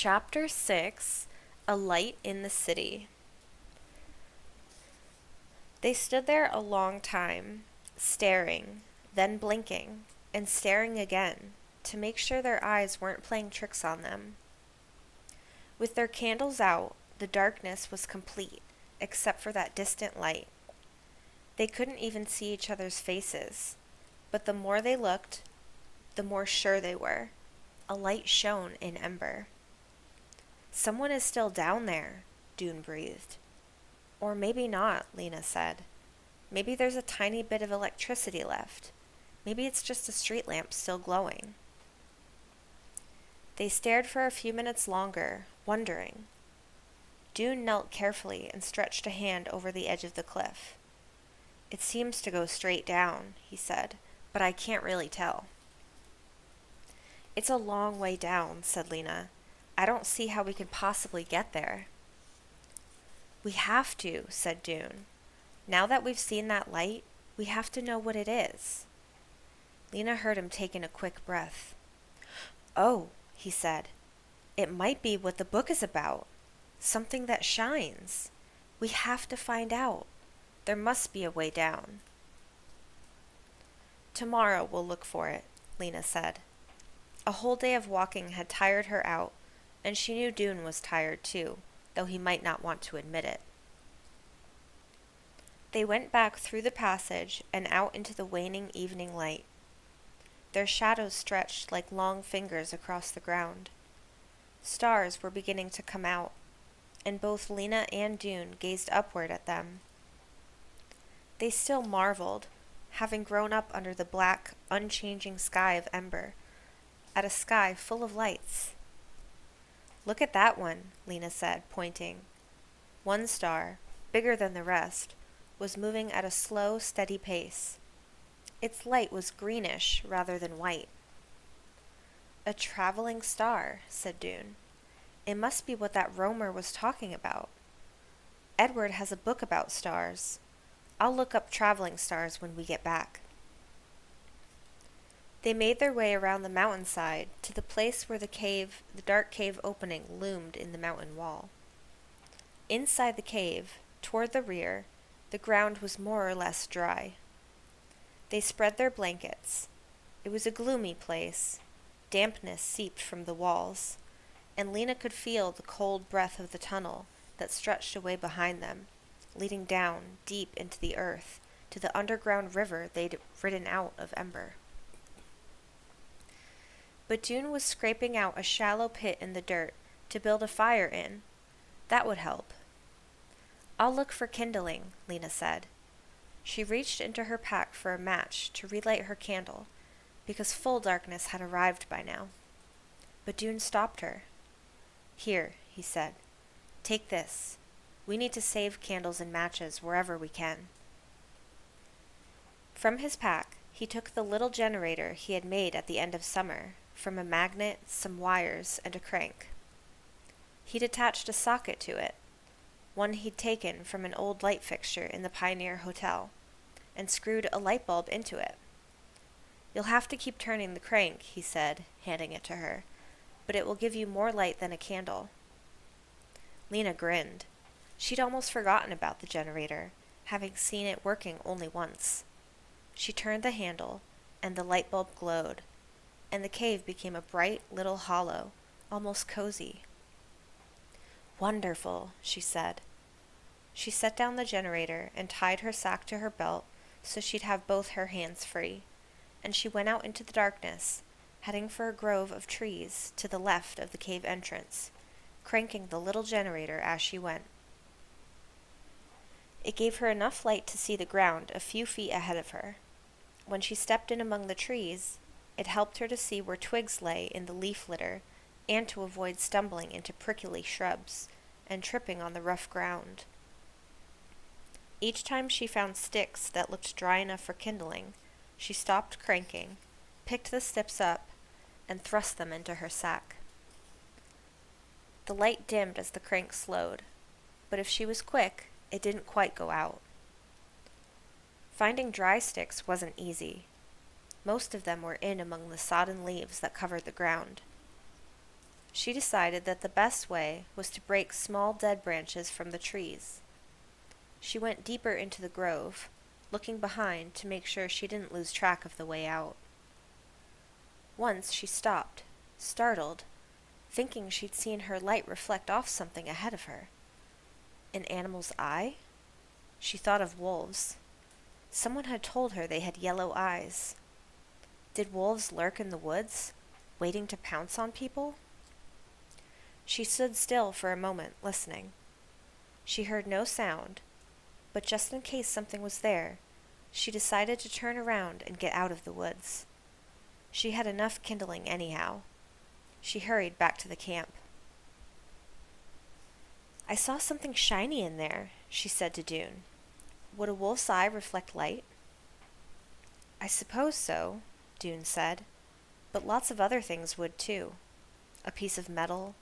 Chapter 6, A Light in the City. They stood there a long time, staring, then blinking, and staring again, to make sure their eyes weren't playing tricks on them. With their candles out, the darkness was complete, except for that distant light. They couldn't even see each other's faces, but the more they looked, the more sure they were. A light shone in Ember. "Someone is still down there," Doon breathed. "Or maybe not," Lina said. "Maybe there's a tiny bit of electricity left. Maybe it's just a street lamp still glowing." They stared for a few minutes longer, wondering. Doon knelt carefully and stretched a hand over the edge of the cliff. "It seems to go straight down," he said, "but I can't really tell." "It's a long way down," said Lina. "I don't see how we could possibly get there." "We have to," said Doon. "Now that we've seen that light, we have to know what it is." Lina heard him take in a quick breath. "Oh," he said, "it might be what the book is about. Something that shines. We have to find out. There must be a way down." "Tomorrow we'll look for it," Lina said. A whole day of walking had tired her out, and she knew Doon was tired too, though he might not want to admit it. They went back through the passage and out into the waning evening light. Their shadows stretched like long fingers across the ground. Stars were beginning to come out, and both Lina and Doon gazed upward at them. They still marveled, having grown up under the black, unchanging sky of Ember, at a sky full of lights. "Look at that one," Lina said, pointing. One star, bigger than the rest, was moving at a slow, steady pace. Its light was greenish rather than white. "A traveling star," said Doon. "It must be what that roamer was talking about. Edward has a book about stars. I'll look up traveling stars when we get back." They made their way around the mountainside to the place where the dark cave opening loomed in the mountain wall. Inside the cave, toward the rear, the ground was more or less dry. They spread their blankets. It was a gloomy place. Dampness seeped from the walls, and Lina could feel the cold breath of the tunnel that stretched away behind them, leading down deep into the earth to the underground river they'd ridden out of Ember. But Doon was scraping out a shallow pit in the dirt to build a fire in. That would help. "I'll look for kindling," Lina said. She reached into her pack for a match to relight her candle, because full darkness had arrived by now. But Doon stopped her. "Here," he said. "Take this. We need to save candles and matches wherever we can." From his pack, he took the little generator he had made at the end of summer, from a magnet, some wires, and a crank. He'd attached a socket to it, one he'd taken from an old light fixture in the Pioneer Hotel, and screwed a light bulb into it. "You'll have to keep turning the crank," he said, handing it to her, "but it will give you more light than a candle." Lina grinned. She'd almost forgotten about the generator, having seen it working only once. She turned the handle, and the light bulb glowed, and the cave became a bright little hollow, almost cozy. "Wonderful," she said. She set down the generator and tied her sack to her belt so she'd have both her hands free, and she went out into the darkness, heading for a grove of trees to the left of the cave entrance, cranking the little generator as she went. It gave her enough light to see the ground a few feet ahead of her. When she stepped in among the trees, it helped her to see where twigs lay in the leaf litter and to avoid stumbling into prickly shrubs and tripping on the rough ground. Each time she found sticks that looked dry enough for kindling, she stopped cranking, picked the sticks up, and thrust them into her sack. The light dimmed as the crank slowed, but if she was quick, it didn't quite go out. Finding dry sticks wasn't easy. Most of them were in among the sodden leaves that covered the ground. She decided that the best way was to break small dead branches from the trees. She went deeper into the grove, looking behind to make sure she didn't lose track of the way out. Once she stopped, startled, thinking she'd seen her light reflect off something ahead of her. An animal's eye? She thought of wolves. Someone had told her they had yellow eyes. Did wolves lurk in the woods, waiting to pounce on people? She stood still for a moment, listening. She heard no sound, but just in case something was there, she decided to turn around and get out of the woods. She had enough kindling anyhow. She hurried back to the camp. "I saw something shiny in there," she said to Doon. "Would a wolf's eye reflect light?" "I suppose so," Doon said, "but lots of other things would too. A piece of metal,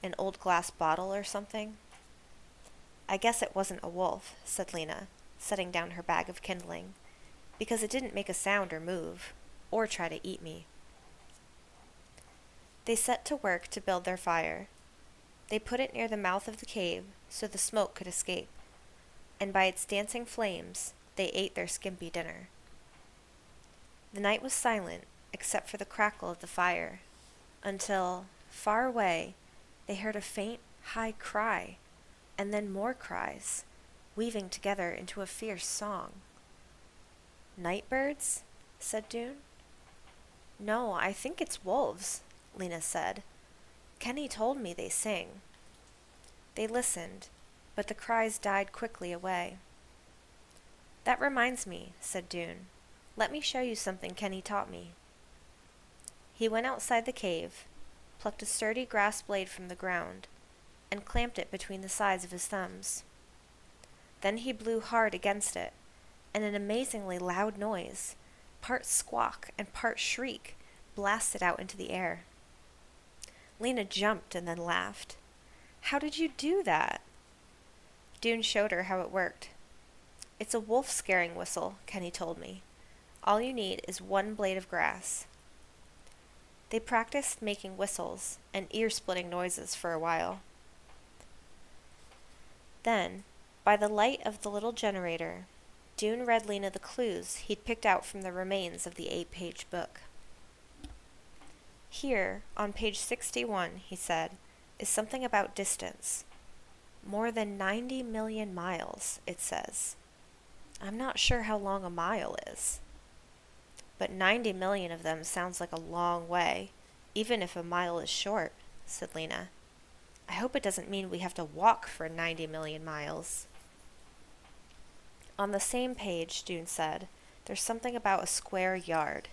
an old glass bottle or something." "I guess it wasn't a wolf," said Lina, setting down her bag of kindling, "because it didn't make a sound or move, or try to eat me." They set to work to build their fire. They put it near the mouth of the cave so the smoke could escape, and by its dancing flames they ate their skimpy dinner. The night was silent except for the crackle of the fire, until, far away, they heard a faint, high cry, and then more cries, weaving together into a fierce song. "Night birds?" said Doon. "No, I think it's wolves," Lina said. "Kenny told me they sing." They listened, but the cries died quickly away. "That reminds me," said Doon. "Let me show you something Kenny taught me." He went outside the cave, plucked a sturdy grass blade from the ground, and clamped it between the sides of his thumbs. Then he blew hard against it, and an amazingly loud noise, part squawk and part shriek, blasted out into the air. Lina jumped and then laughed. "How did you do that?" Doon showed her how it worked. "It's a wolf scaring whistle," Kenny told me. "All you need is one blade of grass." They practiced making whistles and ear-splitting noises for a while. Then, by the light of the little generator, Doon read Lina the clues he'd picked out from the remains of the 8-page book. "Here, on page 61, he said, is something about distance. More than 90 million miles, it says. I'm not sure how long a mile is. But 90 million of them sounds like a long way, even if a mile is short," said Lina. "I hope it doesn't mean we have to walk for 90 million miles. On the same page, Doon said, there's something about a square yard.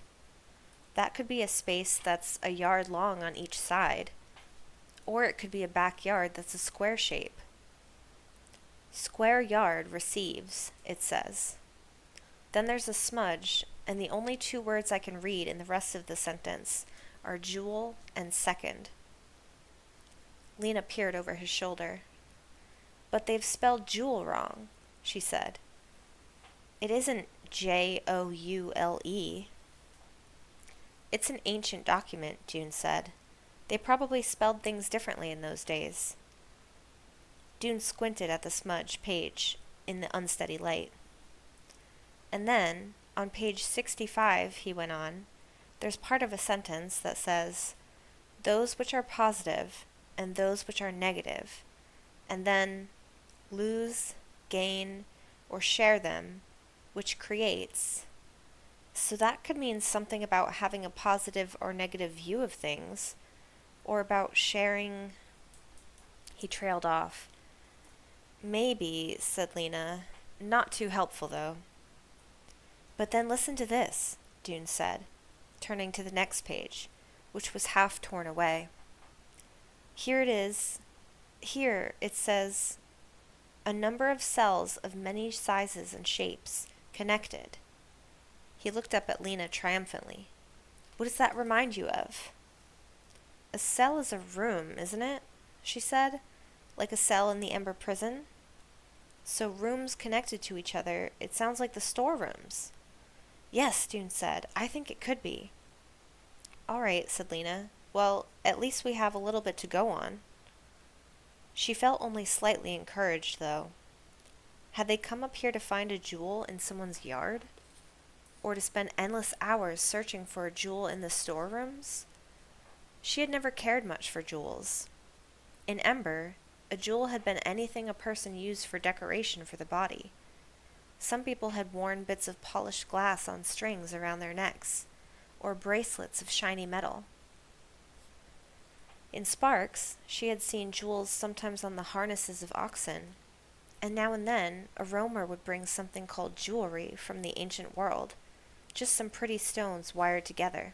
That could be a space that's a yard long on each side, or it could be a backyard that's a square shape. Square yard receives, it says. Then there's a smudge, and the only 2 words I can read in the rest of the sentence are jewel and second." Lina peered over his shoulder. "But they've spelled jewel wrong," she said. "It isn't Joule. "It's an ancient document," Doon said. "They probably spelled things differently in those days." Doon squinted at the smudge page in the unsteady light. "And then, on page 65, he went on, there's part of a sentence that says, 'Those which are positive and those which are negative,' and then, 'lose, gain, or share them, which creates.' So that could mean something about having a positive or negative view of things, or about sharing." He trailed off. "Maybe," said Lina. "Not too helpful, though." "But then listen to this," Doon said, turning to the next page, which was half torn away. "Here it is. Here it says, 'A number of cells of many sizes and shapes, connected.'" He looked up at Lina triumphantly. "What does that remind you of?" "A cell is a room, isn't it?" she said. "Like a cell in the Ember prison? So rooms connected to each other, it sounds like the storerooms." "Yes," Doon said. "I think it could be." "All right," said Lina. Well, at least we have a little bit to go on. She felt only slightly encouraged, though. Had they come up here to find a jewel in someone's yard? Or to spend endless hours searching for a jewel in the storerooms? She had never cared much for jewels. In Ember, a jewel had been anything a person used for decoration for the body. Some people had worn bits of polished glass on strings around their necks, or bracelets of shiny metal. In Sparks, she had seen jewels sometimes on the harnesses of oxen, and now and then a roamer would bring something called jewelry from the ancient world, just some pretty stones wired together.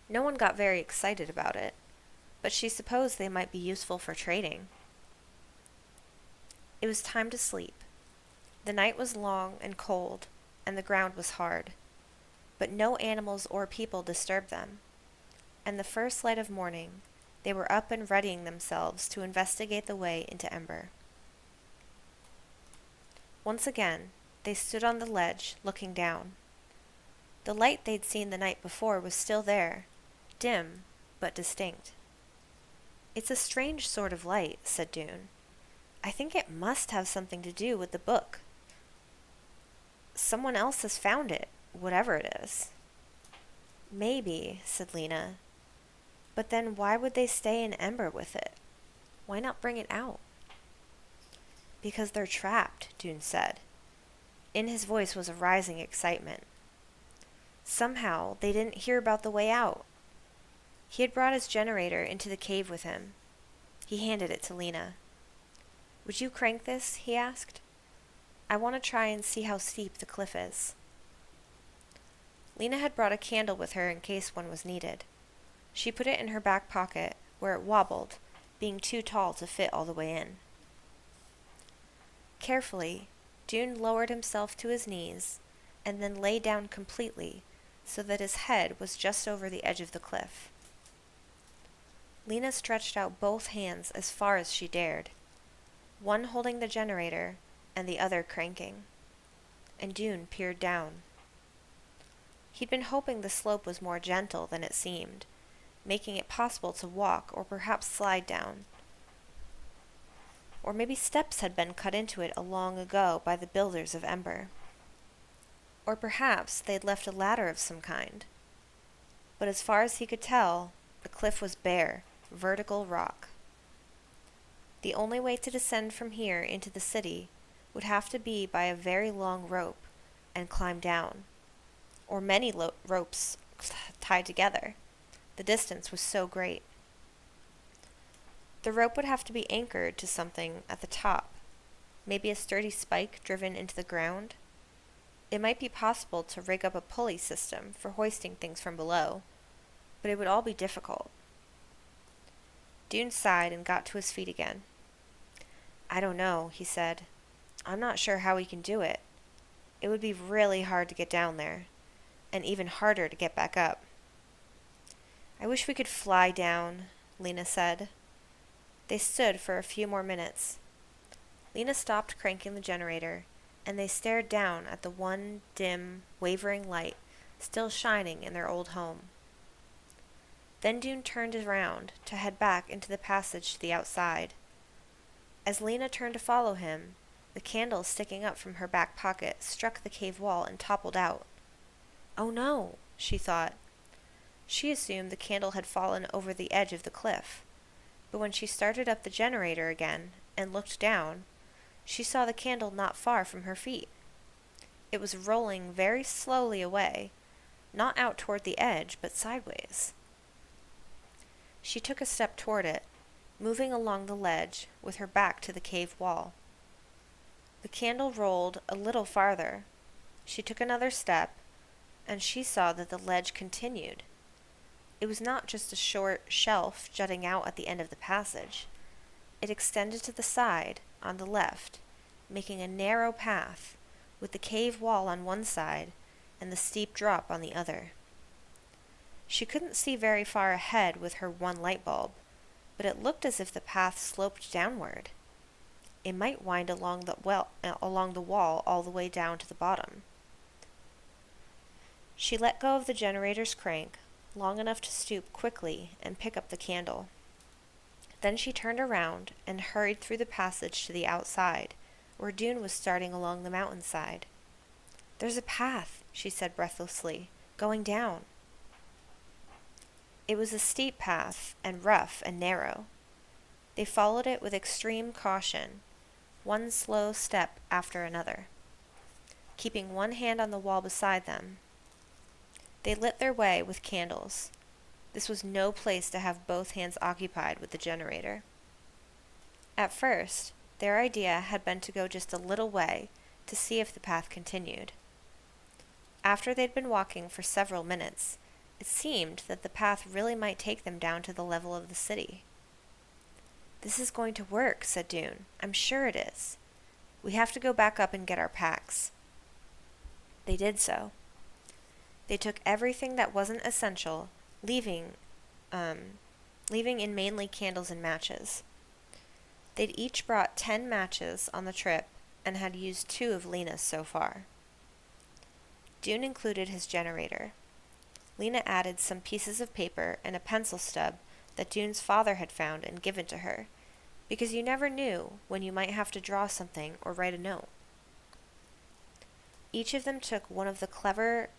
No one got very excited about it, but she supposed they might be useful for trading. It was time to sleep. The night was long and cold, and the ground was hard, but no animals or people disturbed them, and the first light of morning, they were up and readying themselves to investigate the way into Ember. Once again, they stood on the ledge, looking down. The light they'd seen the night before was still there, dim, but distinct. "It's a strange sort of light," said Doon. "I think it must have something to do with the book. Someone else has found it, whatever it is." "Maybe," said Lina. "But then why would they stay in Ember with it? Why not bring it out?" "Because they're trapped," Doon said. In his voice was a rising excitement. "Somehow they didn't hear about the way out." He had brought his generator into the cave with him. He handed it to Lina. "Would you crank this?" he asked. "I want to try and see how steep the cliff is." Lina had brought a candle with her in case one was needed. She put it in her back pocket, where it wobbled, being too tall to fit all the way in. Carefully, Doon lowered himself to his knees, and then lay down completely, so that his head was just over the edge of the cliff. Lina stretched out both hands as far as she dared, one holding the generator and the other cranking, and Doon peered down. He'd been hoping the slope was more gentle than it seemed, making it possible to walk or perhaps slide down. Or maybe steps had been cut into it long ago by the builders of Ember. Or perhaps they'd left a ladder of some kind. But as far as he could tell, the cliff was bare, vertical rock. The only way to descend from here into the city would have to be by a very long rope and climb down, or many ropes tied together. The distance was so great. The rope would have to be anchored to something at the top, maybe a sturdy spike driven into the ground. It might be possible to rig up a pulley system for hoisting things from below, but it would all be difficult. Doon sighed and got to his feet again. "I don't know," he said. "I'm not sure how we can do it. It would be really hard to get down there, and even harder to get back up." "I wish we could fly down," Lina said. They stood for a few more minutes. Lina stopped cranking the generator, and they stared down at the one dim, wavering light still shining in their old home. Then Doon turned around to head back into the passage to the outside. As Lina turned to follow him, the candle sticking up from her back pocket struck the cave wall and toppled out. "Oh no," she thought. She assumed the candle had fallen over the edge of the cliff, but when she started up the generator again and looked down, she saw the candle not far from her feet. It was rolling very slowly away, not out toward the edge, but sideways. She took a step toward it, moving along the ledge with her back to the cave wall. The candle rolled a little farther. She took another step, and she saw that the ledge continued. It was not just a short shelf jutting out at the end of the passage. It extended to the side, on the left, making a narrow path, with the cave wall on one side and the steep drop on the other. She couldn't see very far ahead with her one light bulb, but it looked as if the path sloped downward. It might wind along the wall all the way down to the bottom. She let go of the generator's crank, long enough to stoop quickly and pick up the candle. Then she turned around and hurried through the passage to the outside, where Doon was starting along the mountainside. "There's a path," she said breathlessly, "going down." It was a steep path, and rough and narrow. They followed it with extreme caution, one slow step after another, keeping one hand on the wall beside them. They lit their way with candles. This was no place to have both hands occupied with the generator. At first, their idea had been to go just a little way to see if the path continued. After they'd been walking for several minutes, it seemed that the path really might take them down to the level of the city. "This is going to work," said Doon. "I'm sure it is. We have to go back up and get our packs." They did so. They took everything that wasn't essential, leaving in mainly candles and matches. They'd each brought 10 matches on the trip and had used 2 of Lina's so far. Doon included his generator. Lina added some pieces of paper and a pencil stub that Doon's father had found and given to her, because you never knew when you might have to draw something or write a note. Each of them took one of the clever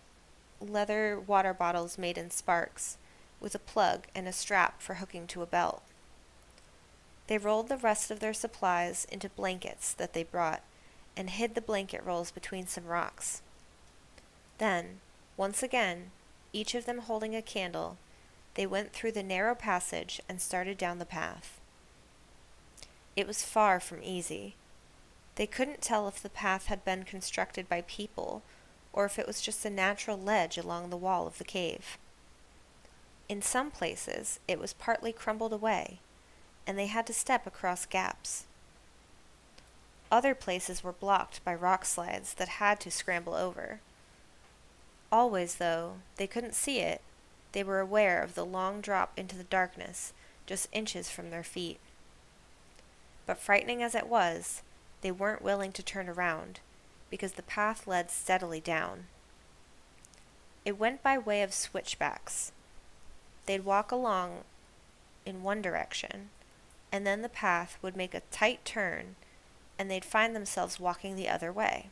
leather water bottles made in sparks, with a plug and a strap for hooking to a belt. They rolled the rest of their supplies into blankets that they brought, and hid the blanket rolls between some rocks. Then, once again, each of them holding a candle, they went through the narrow passage and started down the path. It was far from easy. They couldn't tell if the path had been constructed by people, or if it was just a natural ledge along the wall of the cave. In some places, it was partly crumbled away, and they had to step across gaps. Other places were blocked by rock slides that had to scramble over. Always, though they couldn't see it, they were aware of the long drop into the darkness just inches from their feet. But frightening as it was, they weren't willing to turn around, because the path led steadily down. It went by way of switchbacks. They'd walk along in one direction, and then the path would make a tight turn, and they'd find themselves walking the other way.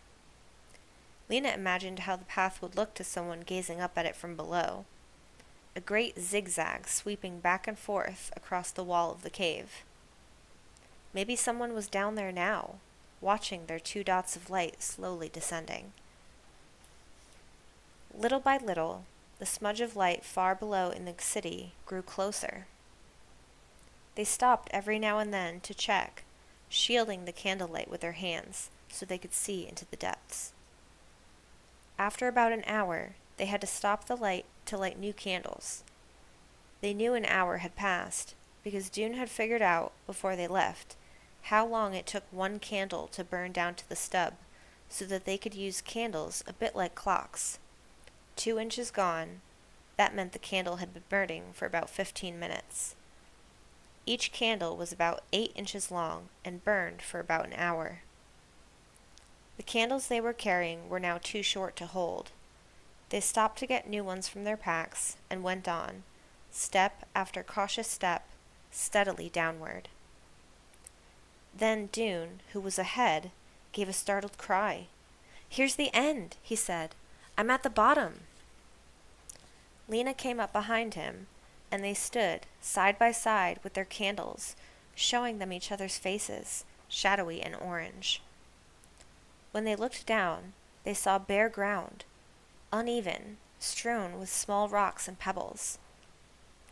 Lina imagined how the path would look to someone gazing up at it from below, a great zigzag sweeping back and forth across the wall of the cave. Maybe someone was down there now, watching their 2 dots of light slowly descending. Little by little, the smudge of light far below in the city grew closer. They stopped every now and then to check, shielding the candlelight with their hands so they could see into the depths. After about an hour, they had to stop the light to light new candles. They knew an hour had passed, because Doon had figured out, before they left, how long it took one candle to burn down to the stub, so that they could use candles a bit like clocks. 2 inches gone, that meant the candle had been burning for about 15 minutes. Each candle was about 8 inches long and burned for about an hour. The candles they were carrying were now too short to hold. They stopped to get new ones from their packs and went on, step after cautious step, steadily downward. Then Doon, who was ahead, gave a startled cry. "Here's the end," he said. "I'm at the bottom." Lina came up behind him, and they stood side by side with their candles, showing them each other's faces, shadowy and orange. When they looked down, they saw bare ground, uneven, strewn with small rocks and pebbles.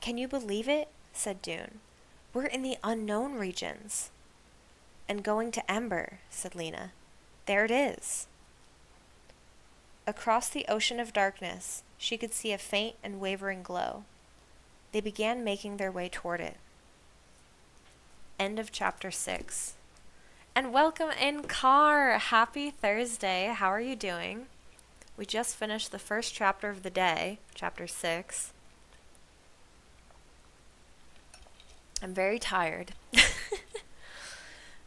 "Can you believe it?" said Doon. "We're in the unknown regions." "And going to Ember," said Lina. "There it is." Across the ocean of darkness, she could see a faint and wavering glow. They began making their way toward it. End of chapter 6. And welcome in, Car! Happy Thursday. How are you doing? We just finished the first chapter of the day, chapter 6. I'm very tired.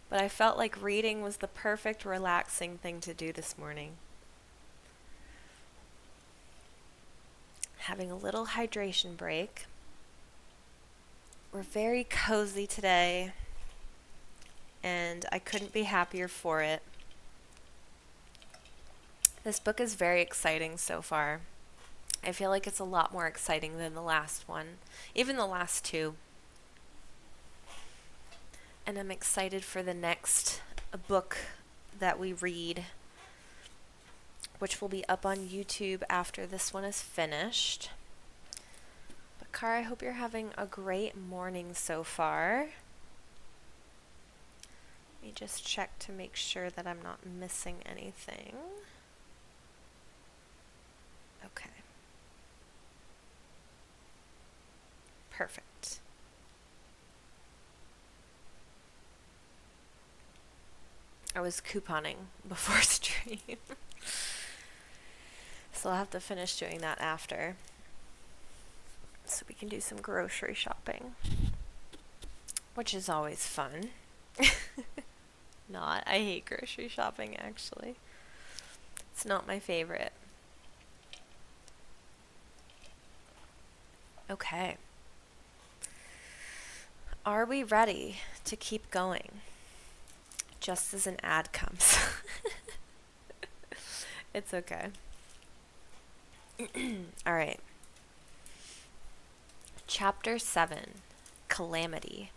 But I felt like reading was the perfect relaxing thing to do this morning. having a little hydration break. We're very cozy today, and I couldn't be happier for it. This book is very exciting so far. I feel like it's a lot more exciting than the last one, even the last two. And I'm excited for the next book that we read, which will be up on YouTube after this one is finished. But Cara, I hope you're having a great morning so far. Let me just check to make sure that I'm not missing anything. Okay. Perfect. I was couponing before stream. So I'll have to finish doing that after, so we can do some grocery shopping, which is always fun. Not. I hate grocery shopping, actually. It's not my favorite. Okay. Are we ready to keep going? Just as an ad comes. It's okay. All right. Chapter 7, Calamity.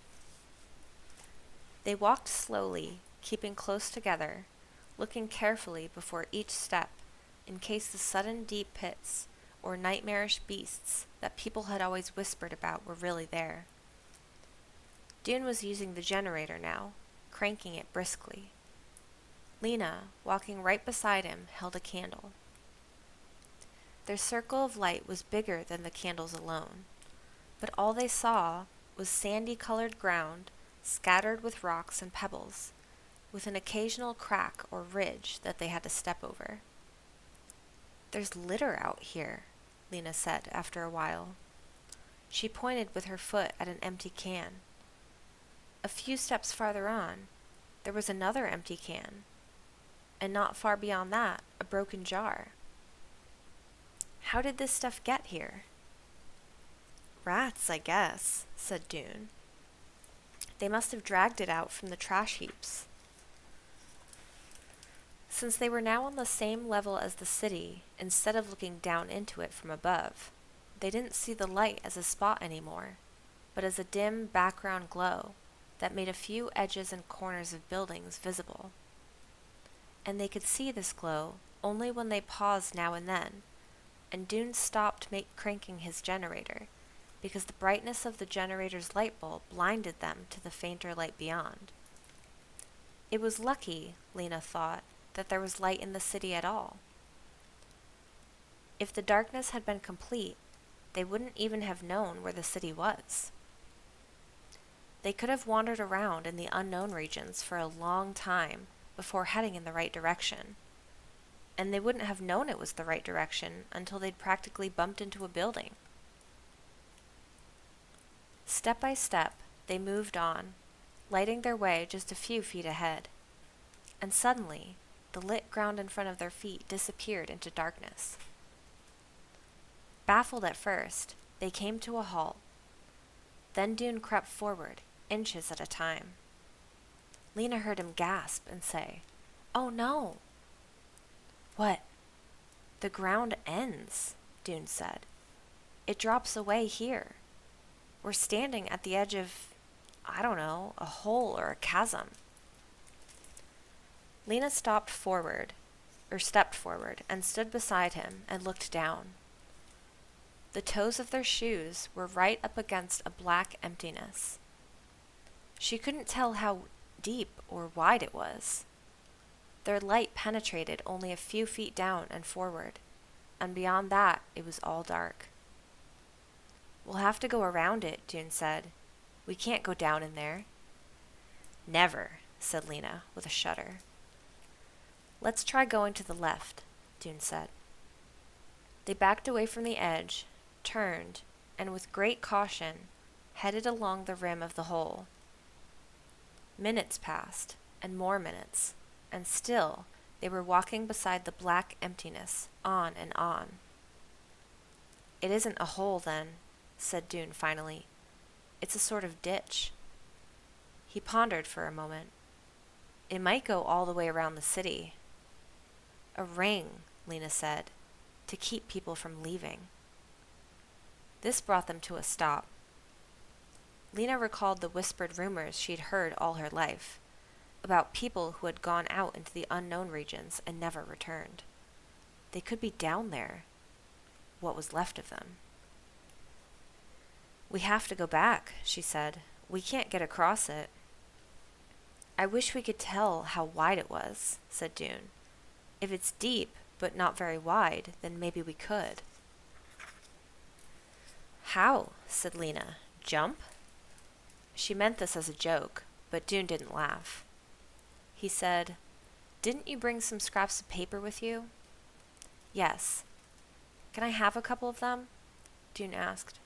They walked slowly, keeping close together, looking carefully before each step, in case the sudden deep pits or nightmarish beasts that people had always whispered about were really there. Doon was using the generator now, cranking it briskly. Lina, walking right beside him, held a candle. Their circle of light was bigger than the candles alone, but all they saw was sandy-colored ground scattered with rocks and pebbles, with an occasional crack or ridge that they had to step over. "There's litter out here," Lina said after a while. She pointed with her foot at an empty can. A few steps farther on, there was another empty can, and not far beyond that, a broken jar. "How did this stuff get here?" "Rats, I guess," said Doon. "They must have dragged it out from the trash heaps." Since they were now on the same level as the city, instead of looking down into it from above, they didn't see the light as a spot anymore, but as a dim background glow that made a few edges and corners of buildings visible. And they could see this glow only when they paused now and then, and Doon stopped cranking his generator, because the brightness of the generator's light bulb blinded them to the fainter light beyond. It was lucky, Lina thought, that there was light in the city at all. If the darkness had been complete, they wouldn't even have known where the city was. They could have wandered around in the unknown regions for a long time before heading in the right direction, and they wouldn't have known it was the right direction until they'd practically bumped into a building. Step by step, they moved on, lighting their way just a few feet ahead, and suddenly, the lit ground in front of their feet disappeared into darkness. Baffled at first, they came to a halt. Then Doon crept forward, inches at a time. Lina heard him gasp and say, "Oh no!" "What?" "The ground ends," Doon said. "It drops away here. We're standing at the edge of, I don't know, a hole or a chasm." Lina stepped forward, and stood beside him and looked down. The toes of their shoes were right up against a black emptiness. She couldn't tell how deep or wide it was. Their light penetrated only a few feet down and forward, and beyond that it was all dark. "We'll have to go around it," Doon said. "We can't go down in there." "Never," said Lina with a shudder. "Let's try going to the left," Doon said. They backed away from the edge, turned, and with great caution, headed along the rim of the hole. Minutes passed, and more minutes, and still they were walking beside the black emptiness, on and on. It isn't a hole, then, said Doon finally. It's a sort of ditch. He pondered for a moment. It might go all the way around the city. A ring, Lina said, to keep people from leaving. This brought them to a stop. Lina recalled the whispered rumors she'd heard all her life, about people who had gone out into the unknown regions and never returned. They could be down there. What was left of them? We have to go back, she said. We can't get across it. I wish we could tell how wide it was, said Doon. If it's deep, but not very wide, then maybe we could. How? Said Lina. Jump? She meant this as a joke, but Doon didn't laugh. He said, Didn't you bring some scraps of paper with you? Yes. Can I have a couple of them? Doon asked.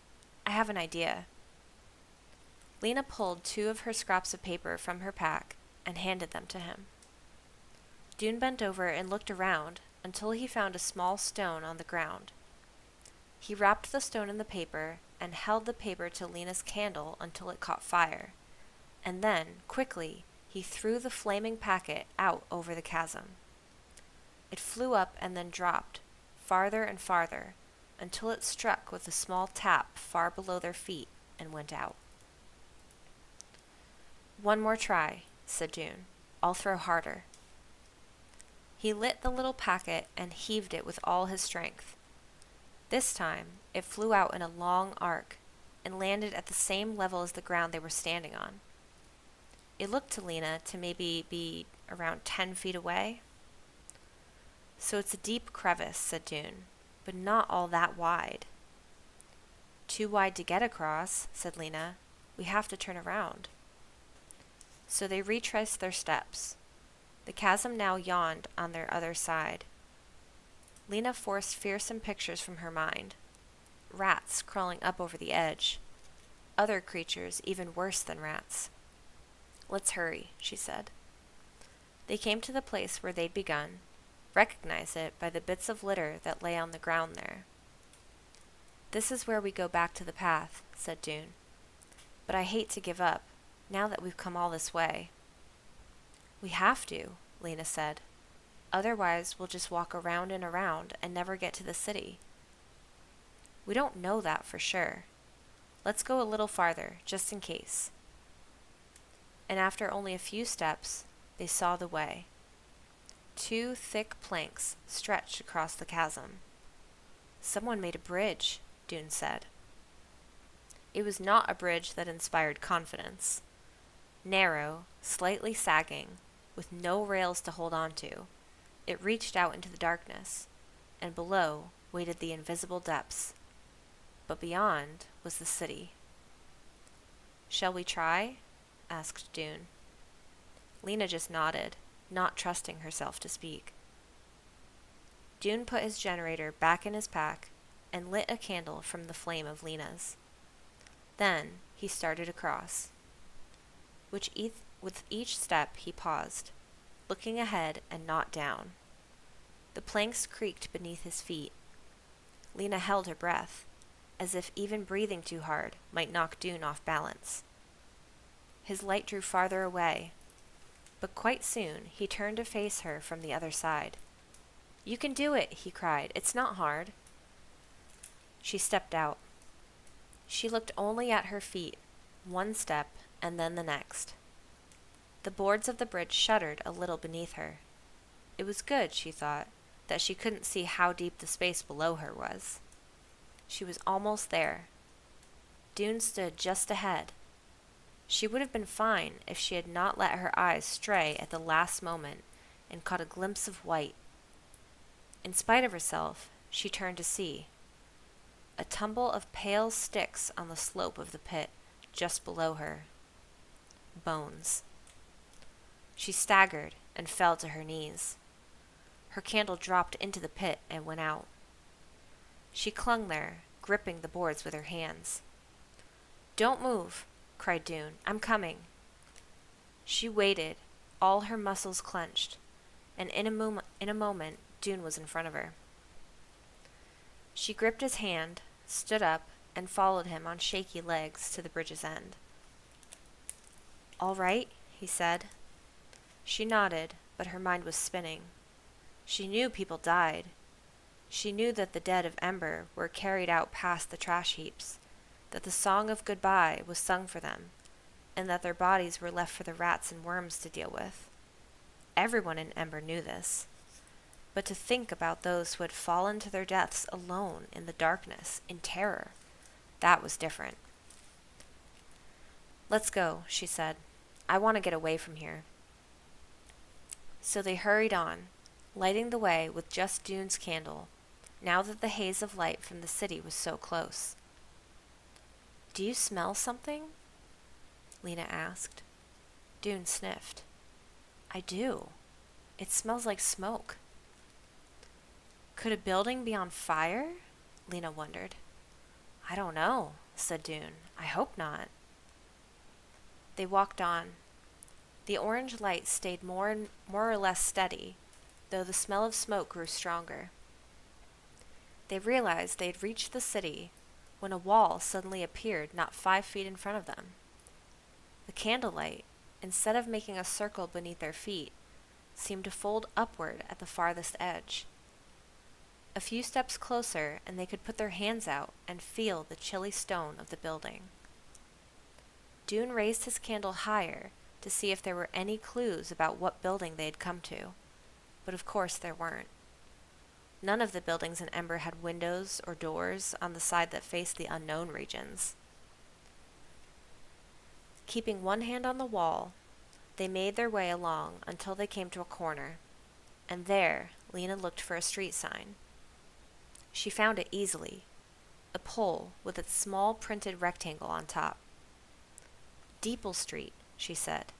I have an idea. Lina pulled 2 of her scraps of paper from her pack and handed them to him. Doon bent over and looked around until he found a small stone on the ground. He wrapped the stone in the paper and held the paper to Lina's candle until it caught fire, and then, quickly, he threw the flaming packet out over the chasm. It flew up and then dropped, farther and farther, until it struck with a small tap far below their feet and went out. One more try, said Doon. I'll throw harder. He lit the little packet and heaved it with all his strength. This time, it flew out in a long arc and landed at the same level as the ground they were standing on. It looked to Lina to maybe be around 10 feet away. So it's a deep crevice, said Doon, but not all that wide. Too wide to get across, said Lina. We have to turn around. So they retraced their steps. The chasm now yawned on their other side. Lina forced fearsome pictures from her mind. Rats crawling up over the edge. Other creatures even worse than rats. Let's hurry, she said. They came to the place where they'd begun, recognized it by the bits of litter that lay on the ground there. This is where we go back to the path, said Doon. But I hate to give up, now that we've come all this way. We have to, Lina said. Otherwise, we'll just walk around and around and never get to the city. We don't know that for sure. Let's go a little farther, just in case. And after only a few steps, they saw the way. 2 thick planks stretched across the chasm. Someone made a bridge, Doon said. It was not a bridge that inspired confidence. Narrow, slightly sagging, with no rails to hold on to, it reached out into the darkness, and below waited the invisible depths. But beyond was the city. Shall we try? Asked Doon. Lina just nodded, not trusting herself to speak. Doon put his generator back in his pack and lit a candle from the flame of Lina's. Then he started across. With each step he paused, looking ahead and not down. The planks creaked beneath his feet. Lina held her breath, as if even breathing too hard might knock Doon off balance. His light drew farther away, but quite soon he turned to face her from the other side. You can do it, he cried. It's not hard. She stepped out. She looked only at her feet, one step and then the next. The boards of the bridge shuddered a little beneath her. It was good, she thought, that she couldn't see how deep the space below her was. She was almost there. Doon stood just ahead. She would have been fine if she had not let her eyes stray at the last moment and caught a glimpse of white. In spite of herself, she turned to see. A tumble of pale sticks on the slope of the pit just below her. Bones. She staggered and fell to her knees. Her candle dropped into the pit and went out. She clung there, gripping the boards with her hands. Don't move, cried Doon. I'm coming. She waited, all her muscles clenched, and in a moment, Doon was in front of her. She gripped his hand, stood up, and followed him on shaky legs to the bridge's end. "All right," he said. She nodded, but her mind was spinning. She knew people died. She knew that the dead of Ember were carried out past the trash heaps, that the song of goodbye was sung for them, and that their bodies were left for the rats and worms to deal with. Everyone in Ember knew this. But to think about those who had fallen to their deaths alone in the darkness, in terror, that was different. "Let's go," she said. "I want to get away from here." So they hurried on, lighting the way with just Doon's candle, now that the haze of light from the city was so close. "Do you smell something?" Lina asked. Doon sniffed. "I do. It smells like smoke." "Could a building be on fire?" Lina wondered. "I don't know," said Doon. "I hope not." They walked on. The orange light stayed more or less steady, though the smell of smoke grew stronger. They realized they had reached the city when a wall suddenly appeared not 5 feet in front of them. The candlelight, instead of making a circle beneath their feet, seemed to fold upward at the farthest edge. A few steps closer, and they could put their hands out and feel the chilly stone of the building. Doon raised his candle higher to see if there were any clues about what building they had come to, but of course there weren't. None of the buildings in Ember had windows or doors on the side that faced the unknown regions. Keeping one hand on the wall, they made their way along until they came to a corner, and there Lina looked for a street sign. She found it easily, a pole with its small printed rectangle on top. "Deeple Street," she said,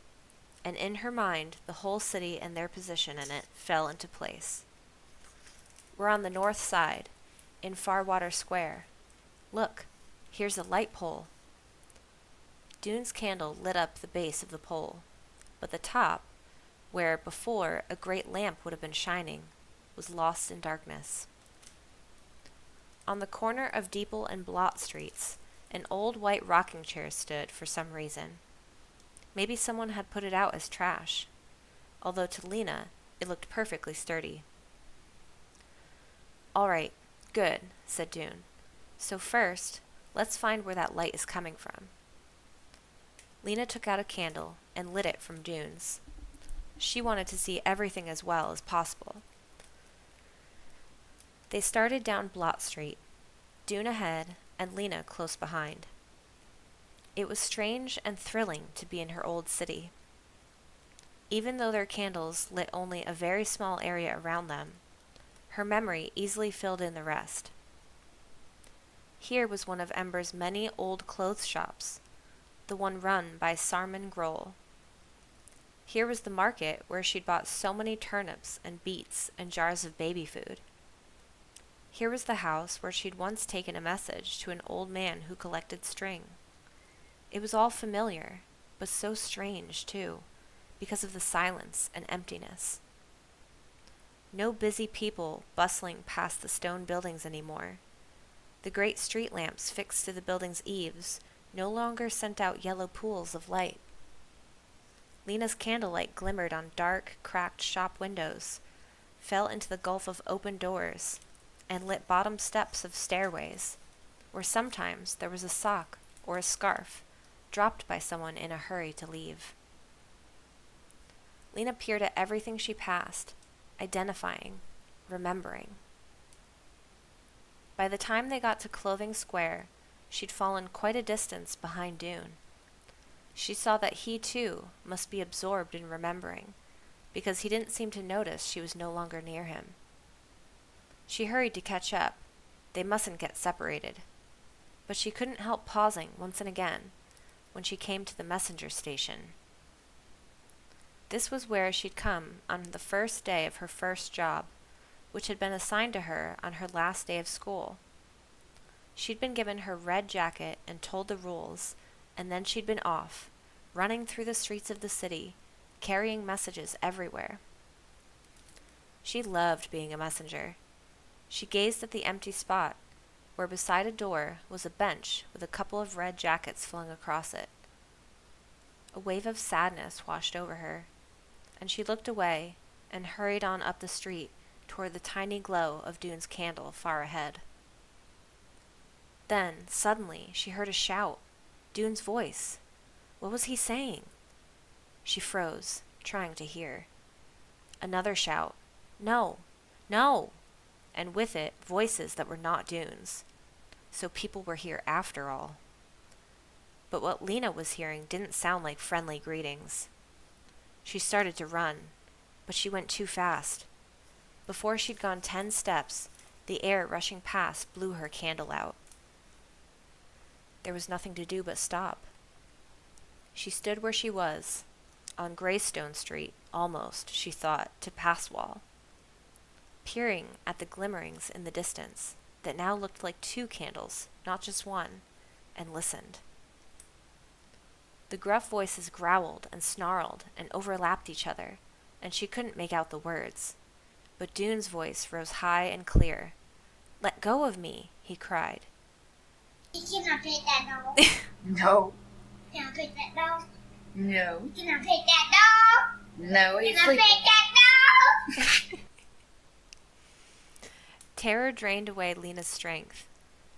and in her mind the whole city and their position in it fell into place. "We're on the north side, in Farwater Square. Look, here's a light pole." Doon's candle lit up the base of the pole, but the top, where before a great lamp would have been shining, was lost in darkness. On the corner of Deeple and Blot Streets, an old white rocking chair stood for some reason. Maybe someone had put it out as trash, although to Lina it looked perfectly sturdy. "All right, good," said Doon. "So first, let's find where that light is coming from." Lina took out a candle and lit it from Doon's. She wanted to see everything as well as possible. They started down Blot Street, Doon ahead and Lina close behind. It was strange and thrilling to be in her old city. Even though their candles lit only a very small area around them, her memory easily filled in the rest. Here was one of Ember's many old clothes shops, the one run by Sarman Grohl. Here was the market where she'd bought so many turnips and beets and jars of baby food. Here was the house where she'd once taken a message to an old man who collected string. It was all familiar, but so strange, too, because of the silence and emptiness. No busy people bustling past the stone buildings anymore. The great street lamps fixed to the building's eaves no longer sent out yellow pools of light. Lina's candlelight glimmered on dark, cracked shop windows, fell into the gulf of open doors, and lit bottom steps of stairways, where sometimes there was a sock or a scarf dropped by someone in a hurry to leave. Lina peered at everything she passed, identifying, remembering. By the time they got to Clothing Square, she'd fallen quite a distance behind Doon. She saw that he, too, must be absorbed in remembering, because he didn't seem to notice she was no longer near him. She hurried to catch up. They mustn't get separated. But she couldn't help pausing once and again when she came to the messenger station. This was where she'd come on the first day of her first job, which had been assigned to her on her last day of school. She'd been given her red jacket and told the rules, and then she'd been off, running through the streets of the city, carrying messages everywhere. She loved being a messenger. She gazed at the empty spot, where beside a door was a bench with a couple of red jackets flung across it. A wave of sadness washed over her, and she looked away and hurried on up the street toward the tiny glow of Doon's candle far ahead. Then, suddenly, she heard a shout. Doon's voice. What was he saying? She froze, trying to hear. Another shout. No! No! And with it, voices that were not Doon's. So people were here after all. But what Lina was hearing didn't sound like friendly greetings. She started to run, but she went too fast. Before she'd gone 10 steps, the air rushing past blew her candle out. There was nothing to do but stop. She stood where she was, on Greystone Street, almost, she thought, to Passwall, peering at the glimmerings in the distance that now looked like 2 candles, not just one, and listened. The gruff voices growled and snarled and overlapped each other, and she couldn't make out the words. But Doon's voice rose high and clear. "Let go of me," he cried. You cannot pet that dog. No. Can I pet that dog? No. Can I pet that dog? No, he's Can I sleeping. pet that dog? Terror drained away Lina's strength,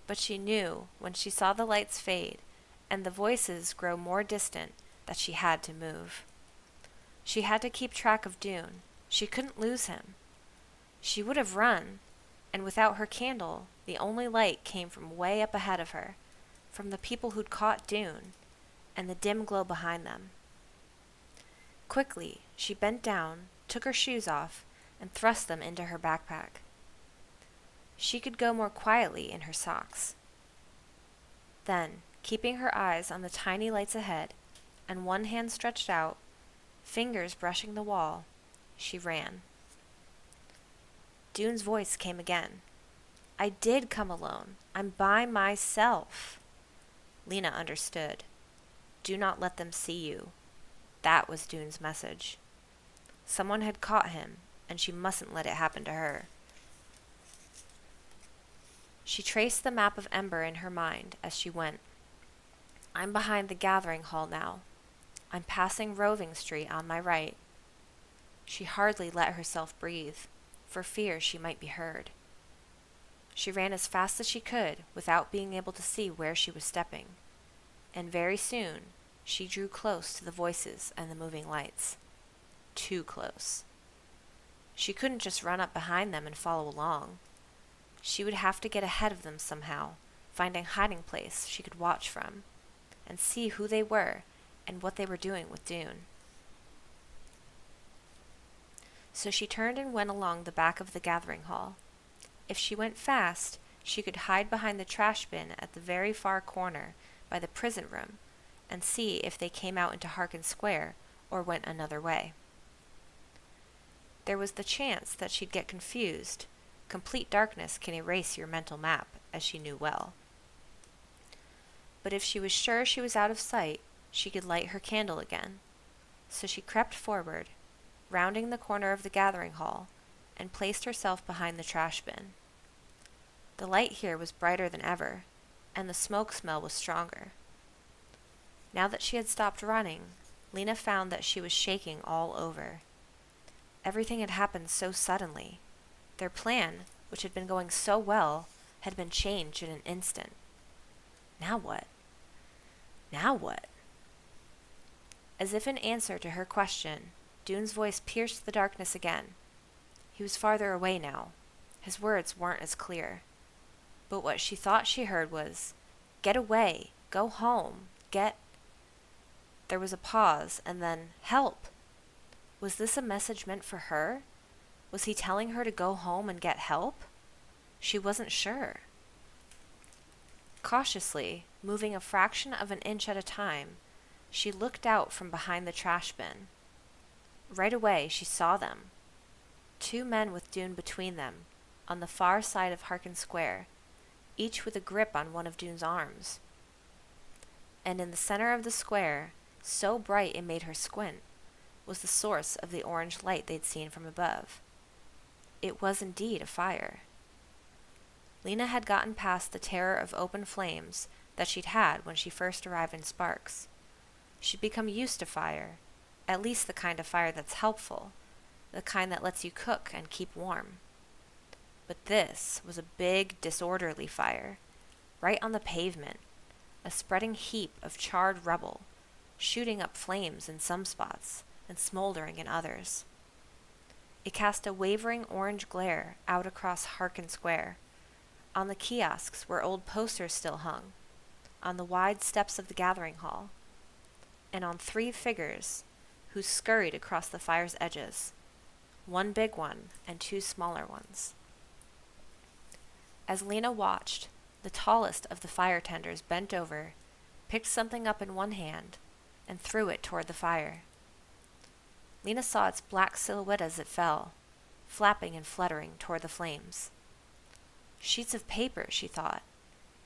but she knew when she saw the lights fade and the voices grow more distant that she had to move. She had to keep track of Doon. She couldn't lose him. She would have run, and without her candle, the only light came from way up ahead of her, from the people who'd caught Doon, and the dim glow behind them. Quickly, she bent down, took her shoes off, and thrust them into her backpack. She could go more quietly in her socks. Then, keeping her eyes on the tiny lights ahead, and one hand stretched out, fingers brushing the wall, she ran. Doon's voice came again. "I did come alone. I'm by myself." Lina understood. Do not let them see you. That was Doon's message. Someone had caught him, and she mustn't let it happen to her. She traced the map of Ember in her mind as she went. I'm behind the gathering hall now. I'm passing Roving Street on my right. She hardly let herself breathe, for fear she might be heard. She ran as fast as she could without being able to see where she was stepping, and very soon she drew close to the voices and the moving lights. Too close. She couldn't just run up behind them and follow along. She would have to get ahead of them somehow, find a hiding place she could watch from, and see who they were and what they were doing with Doon. So she turned and went along the back of the gathering hall. If she went fast, she could hide behind the trash bin at the very far corner by the prison room and see if they came out into Harkin Square or went another way. There was the chance that she'd get confused. Complete darkness can erase your mental map, as she knew well. But if she was sure she was out of sight, she could light her candle again. So she crept forward, rounding the corner of the gathering hall, and placed herself behind the trash bin. The light here was brighter than ever, and the smoke smell was stronger. Now that she had stopped running, Lina found that she was shaking all over. Everything had happened so suddenly. Their plan, which had been going so well, had been changed in an instant. Now what? Now what? As if in answer to her question, Doon's voice pierced the darkness again. He was farther away now. His words weren't as clear. But what she thought she heard was, "Get away! Go home! Get—" There was a pause, and then, "Help!" Was this a message meant for her? Was he telling her to go home and get help? She wasn't sure. Cautiously, moving a fraction of an inch at a time, she looked out from behind the trash bin. Right away, she saw them. 2 men with Doon between them, on the far side of Harkin Square, each with a grip on one of Doon's arms. And in the center of the square, so bright it made her squint, was the source of the orange light they'd seen from above. It was indeed a fire. Lina had gotten past the terror of open flames that she'd had when she first arrived in Sparks. She'd become used to fire, at least the kind of fire that's helpful, the kind that lets you cook and keep warm. But this was a big, disorderly fire, right on the pavement, a spreading heap of charred rubble, shooting up flames in some spots and smoldering in others. It cast a wavering orange glare out across Harkin Square, on the kiosks where old posters still hung, on the wide steps of the gathering hall, and on 3 figures who scurried across the fire's edges, 1 big one and 2 smaller ones. As Lina watched, the tallest of the fire tenders bent over, picked something up in one hand, and threw it toward the fire. Lina saw its black silhouette as it fell, flapping and fluttering toward the flames. Sheets of paper, she thought.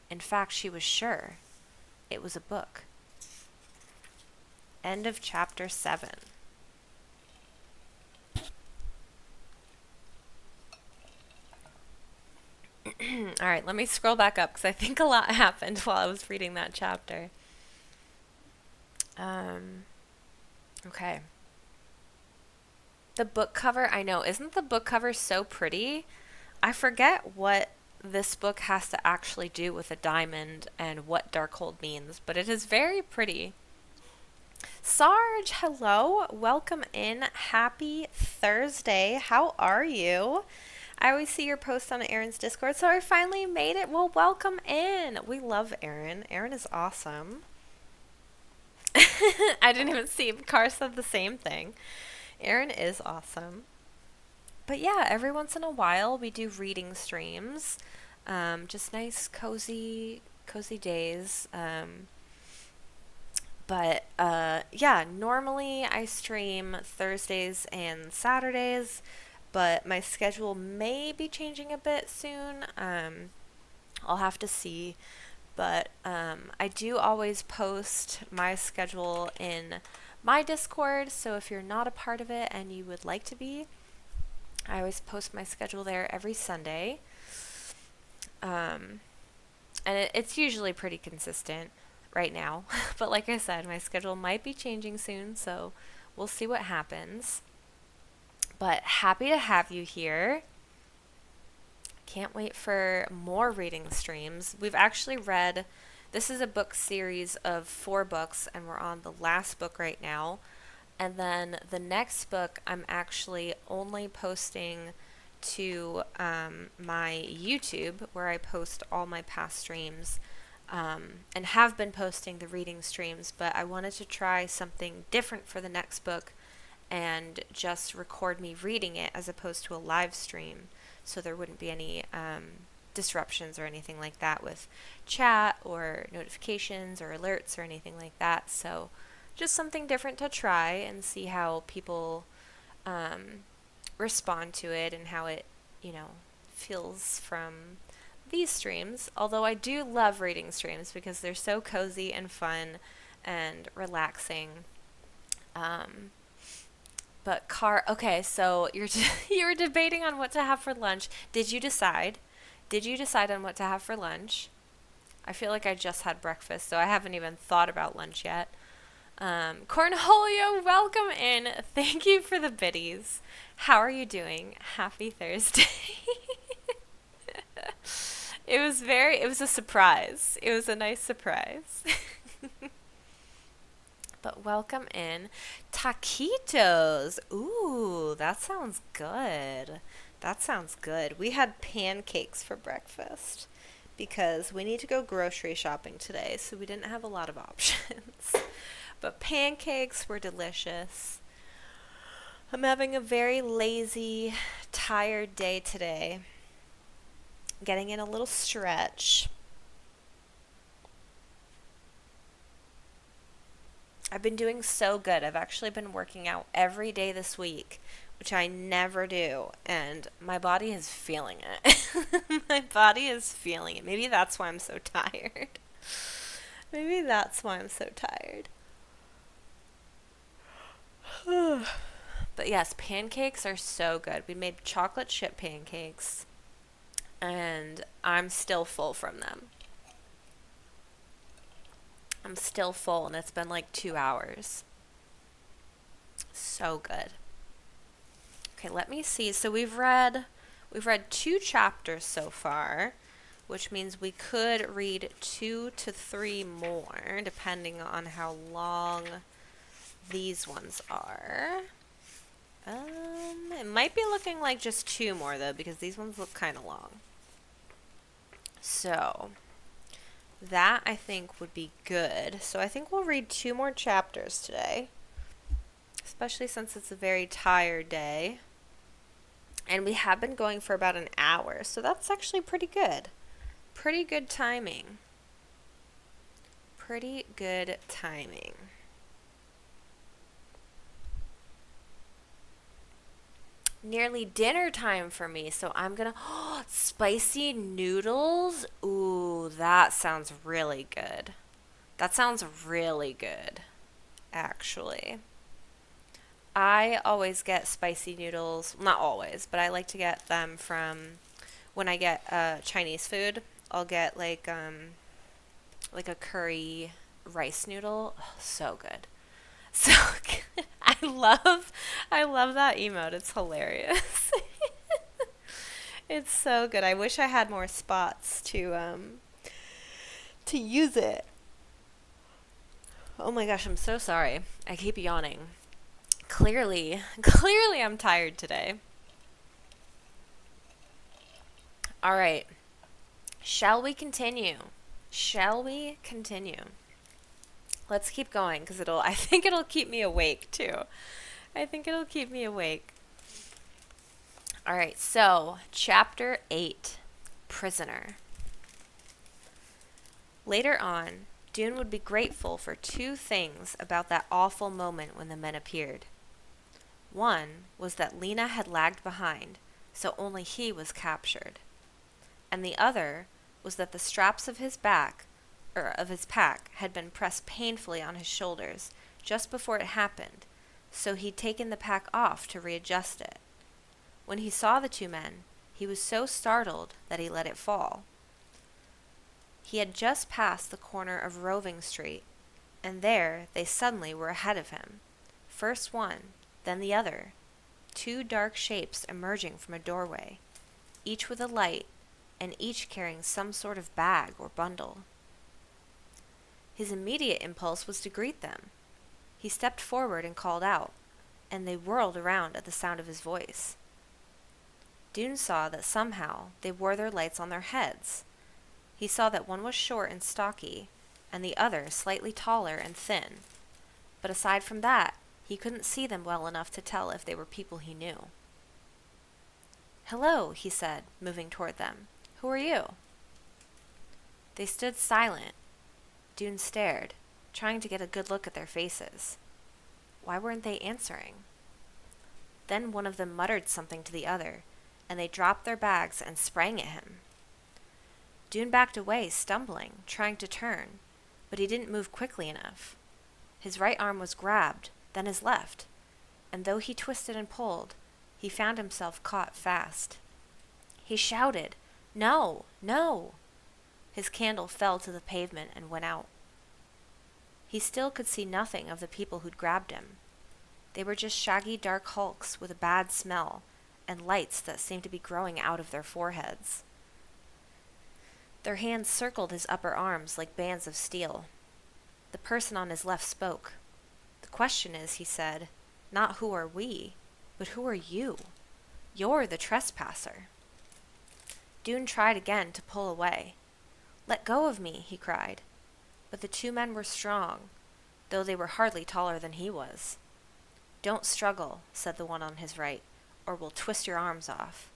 In fact, she was sure it was a book. End of chapter 7. All right, let me scroll back up because I think a lot happened while I was reading that chapter. Okay. The book cover, I know, isn't the book cover so pretty? I forget what this book has to actually do with a diamond and what Darkhold means, but it is very pretty. Sarge, hello. Welcome in. Happy Thursday. How are you? I always see your post on Erin's Discord, so I finally made it. Well, welcome in. We love Erin. Erin is awesome. I didn't even see. Car said the same thing. Erin is awesome. But yeah, every once in a while we do reading streams. Just nice, cozy days. But yeah, normally I stream Thursdays and Saturdays, but my schedule may be changing a bit soon. I'll have to see. But I do always post my schedule in my Discord, so if you're not a part of it and you would like to be, I always post my schedule there every Sunday. And it's usually pretty consistent right now. But like I said, my schedule might be changing soon, so we'll see what happens. But happy to have you here. Can't wait for more reading streams. We've actually read, this is a book series of 4 books, and we're on the last book right now. And then the next book I'm actually only posting to my YouTube, where I post all my past streams, and have been posting the reading streams, but I wanted to try something different for the next book and just record me reading it as opposed to a live stream, so there wouldn't be any disruptions or anything like that with chat or notifications or alerts or anything like that. So just something different to try and see how people respond to it and how it, feels from these streams. Although I do love reading streams because they're so cozy and fun and relaxing. But okay, so you were debating on what to have for lunch. Did you decide? Did you decide on what to have for lunch? I feel like I just had breakfast, so I haven't even thought about lunch yet. Cornholio, welcome in. Thank you for the biddies. How are you doing? Happy Thursday. It was a surprise. It was a nice surprise. But welcome in. Taquitos. Ooh, that sounds good. That sounds good. We had pancakes for breakfast because we need to go grocery shopping today, so we didn't have a lot of options. But pancakes were delicious. I'm having a very lazy, tired day today. Getting in a little stretch. I've been doing so good. I've actually been working out every day this week, which I never do, and my body is feeling it. My body is feeling it. Maybe that's why I'm so tired. Maybe that's why I'm so tired. But yes, pancakes are so good. We made chocolate chip pancakes. and I'm still full from them. I'm still full, and it's been like 2 hours. So good. Okay, let me see. So we've read 2 chapters so far, which means we could read 2 to 3 more, depending on how long these ones are. It might be looking like just 2 more, though, because these ones look kind of long. So, that I think would be good. So I think we'll read 2 more chapters today, especially since it's a very tired day. And we have been going for about an hour, so that's actually pretty good. Pretty good timing. Pretty good timing. Nearly dinner time for me, so I'm gonna spicy noodles. Ooh, that sounds really good. That sounds really good, actually. I always get spicy noodles. Not always, but I like to get them from when I get Chinese food. I'll get like a curry rice noodle. Oh, so good. So good. I love that emote. It's hilarious. It's so good. I wish I had more spots to use it. Oh my gosh, I'm so sorry. I keep yawning. Clearly I'm tired today. All right. Shall we continue? Shall we continue? Let's keep going because I think it'll keep me awake too. I think it'll keep me awake. All right. So, chapter 8, Prisoner. Later on, Doon would be grateful for 2 things about that awful moment when the men appeared. One was that Lina had lagged behind, so only he was captured. And the other was that the straps of his pack had been pressed painfully on his shoulders just before it happened, so he'd taken the pack off to readjust it. When he saw the 2 men, he was so startled that he let it fall. He had just passed the corner of Roving Street, and there they suddenly were ahead of him. First one, then the other, 2 dark shapes emerging from a doorway, each with a light, and each carrying some sort of bag or bundle. His immediate impulse was to greet them. He stepped forward and called out, and they whirled around at the sound of his voice. Doon saw that somehow they wore their lights on their heads. He saw that one was short and stocky, and the other slightly taller and thin. But aside from that, he couldn't see them well enough to tell if they were people he knew. "Hello," he said, moving toward them. "Who are you?" They stood silent. Doon stared, trying to get a good look at their faces. Why weren't they answering? Then one of them muttered something to the other, and they dropped their bags and sprang at him. Doon backed away, stumbling, trying to turn, but he didn't move quickly enough. His right arm was grabbed, then his left, and though he twisted and pulled, he found himself caught fast. He shouted, "No, no!" His candle fell to the pavement and went out. He still could see nothing of the people who'd grabbed him. They were just shaggy dark hulks with a bad smell and lights that seemed to be growing out of their foreheads. Their hands circled his upper arms like bands of steel. The person on his left spoke. "The question is," he said, "not who are we, but who are you? You're the trespasser." Doon tried again to pull away. "Let go of me," he cried. But the 2 men were strong, though they were hardly taller than he was. "Don't struggle," said the one on his right, "or we'll twist your arms off."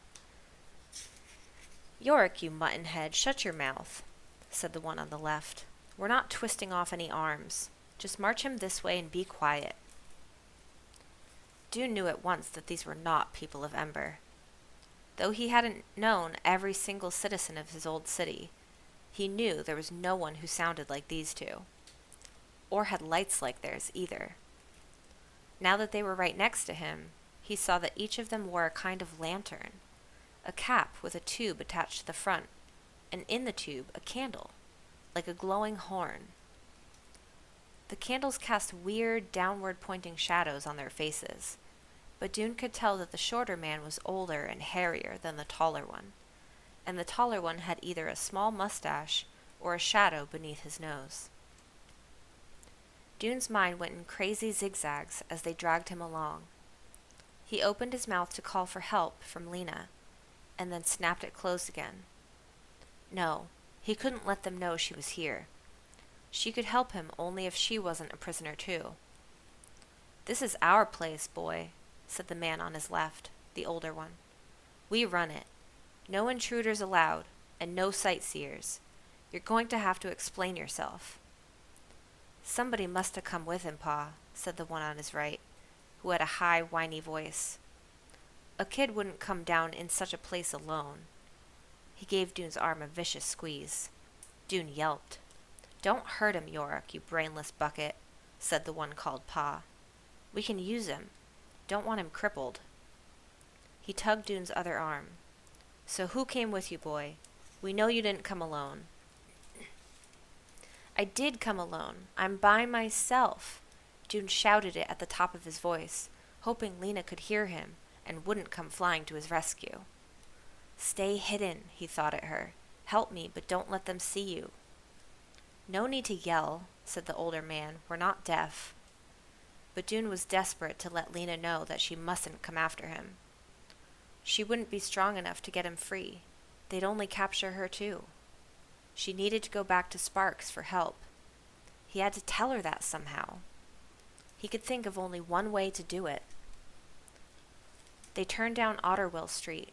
"Yorick, you mutton-head, shut your mouth," said the one on the left. "We're not twisting off any arms. Just march him this way and be quiet." Doon knew at once that these were not people of Ember. Though he hadn't known every single citizen of his old city, he knew there was no one who sounded like these 2, or had lights like theirs either. Now that they were right next to him, he saw that each of them wore a kind of lantern, a cap with a tube attached to the front, and in the tube a candle, like a glowing horn. The candles cast weird, downward-pointing shadows on their faces, but Doon could tell that the shorter man was older and hairier than the taller one, and the taller one had either a small mustache or a shadow beneath his nose. Doon's mind went in crazy zigzags as they dragged him along. He opened his mouth to call for help from Lina, and then snapped it closed again. No, he couldn't let them know she was here. She could help him only if she wasn't a prisoner too. "This is our place, boy," said the man on his left, the older one. "We run it. No intruders allowed, and no sightseers. You're going to have to explain yourself." "Somebody must have come with him, Pa," said the one on his right, who had a high, whiny voice. "A kid wouldn't come down in such a place alone." He gave Doon's arm a vicious squeeze. Doon yelped. "Don't hurt him, Yorick, you brainless bucket," said the one called Pa. "We can use him. Don't want him crippled." He tugged Doon's other arm. "So who came with you, boy? We know you didn't come alone." "I did come alone. I'm by myself." Doon shouted it at the top of his voice, hoping Lina could hear him and wouldn't come flying to his rescue. "Stay hidden," he thought at her. "Help me, but don't let them see you." "No need to yell," said the older man. "We're not deaf." But Doon was desperate to let Lina know that she mustn't come after him. She wouldn't be strong enough to get him free. They'd only capture her too. She needed to go back to Sparks for help. He had to tell her that somehow. He could think of only one way to do it. They turned down Otterwell Street.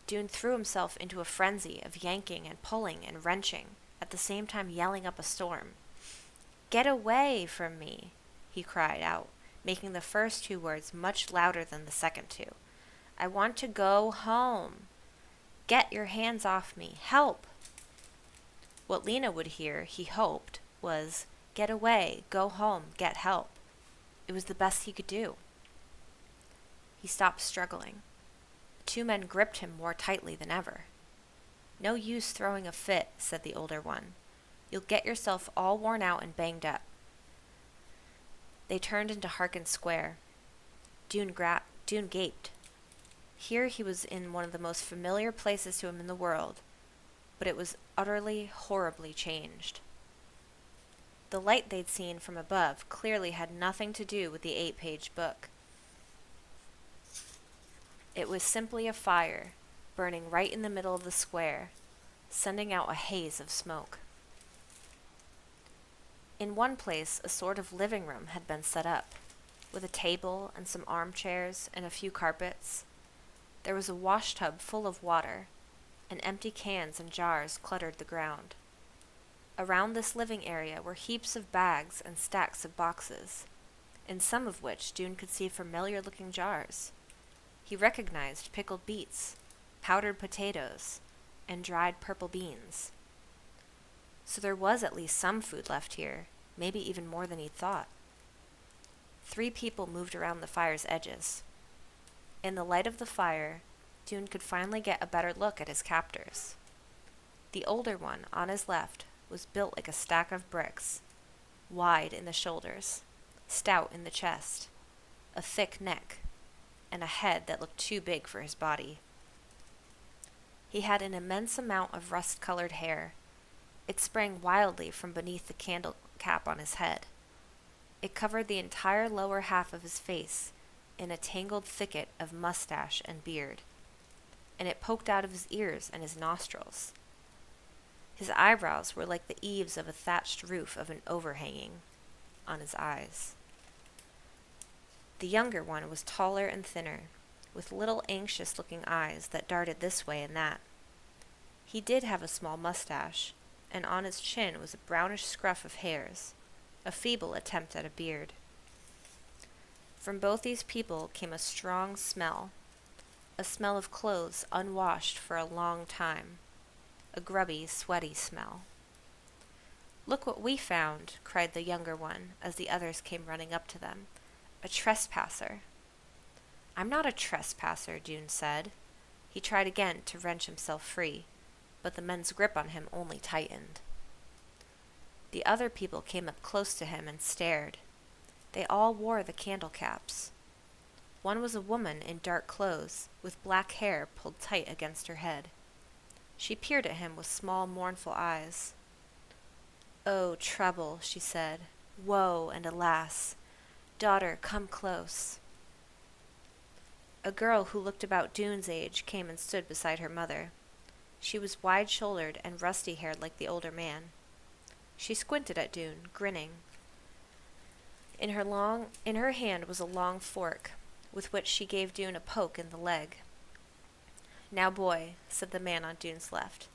Doon threw himself into a frenzy of yanking and pulling and wrenching, at the same time yelling up a storm. "Get away from me," he cried out, making the first two words much louder than the second two. "I want to go home. Get your hands off me. Help." What Lina would hear, he hoped, was, "Get away, go home, get help." It was the best he could do. He stopped struggling. The two men gripped him more tightly than ever. "No use throwing a fit," said the older one. "You'll get yourself all worn out and banged up." They turned into Harkin Square. Doon gaped. Here he was in one of the most familiar places to him in the world, but it was utterly, horribly changed. The light they'd seen from above clearly had nothing to do with the 8-page book. It was simply a fire, burning right in the middle of the square, sending out a haze of smoke. In one place, a sort of living room had been set up, with a table and some armchairs and a few carpets. There was a washtub full of water, and empty cans and jars cluttered the ground. Around this living area were heaps of bags and stacks of boxes, in some of which Doon could see familiar-looking jars. He recognized pickled beets, powdered potatoes, and dried purple beans. So there was at least some food left here, maybe even more than he'd thought. 3 people moved around the fire's edges. In the light of the fire, Doon could finally get a better look at his captors. The older one, on his left, was built like a stack of bricks, wide in the shoulders, stout in the chest, a thick neck, and a head that looked too big for his body. He had an immense amount of rust-colored hair. It sprang wildly from beneath the candle cap on his head. It covered the entire lower half of his face in a tangled thicket of mustache and beard, and it poked out of his ears and his nostrils. His eyebrows were like the eaves of a thatched roof of an overhanging on his eyes. The younger one was taller and thinner, with little anxious-looking eyes that darted this way and that. He did have a small mustache, and on his chin was a brownish scruff of hairs, a feeble attempt at a beard. From both these people came a strong smell, a smell of clothes unwashed for a long time, a grubby, sweaty smell. "Look what we found," cried the younger one as the others came running up to them. "A trespasser." "I'm not a trespasser," Doon said. He tried again to wrench himself free, but the men's grip on him only tightened. The other people came up close to him and stared. They all wore the candle caps. One was a woman in dark clothes, with black hair pulled tight against her head. She peered at him with small, mournful eyes. "Oh, trouble," she said. "Woe and alas! Daughter, come close." A girl who looked about Doon's age came and stood beside her mother. She was wide-shouldered and rusty-haired like the older man. She squinted at Doon, grinning. In her hand was a long fork, with which she gave Doon a poke in the leg. "Now, boy," said the man on Doon's left,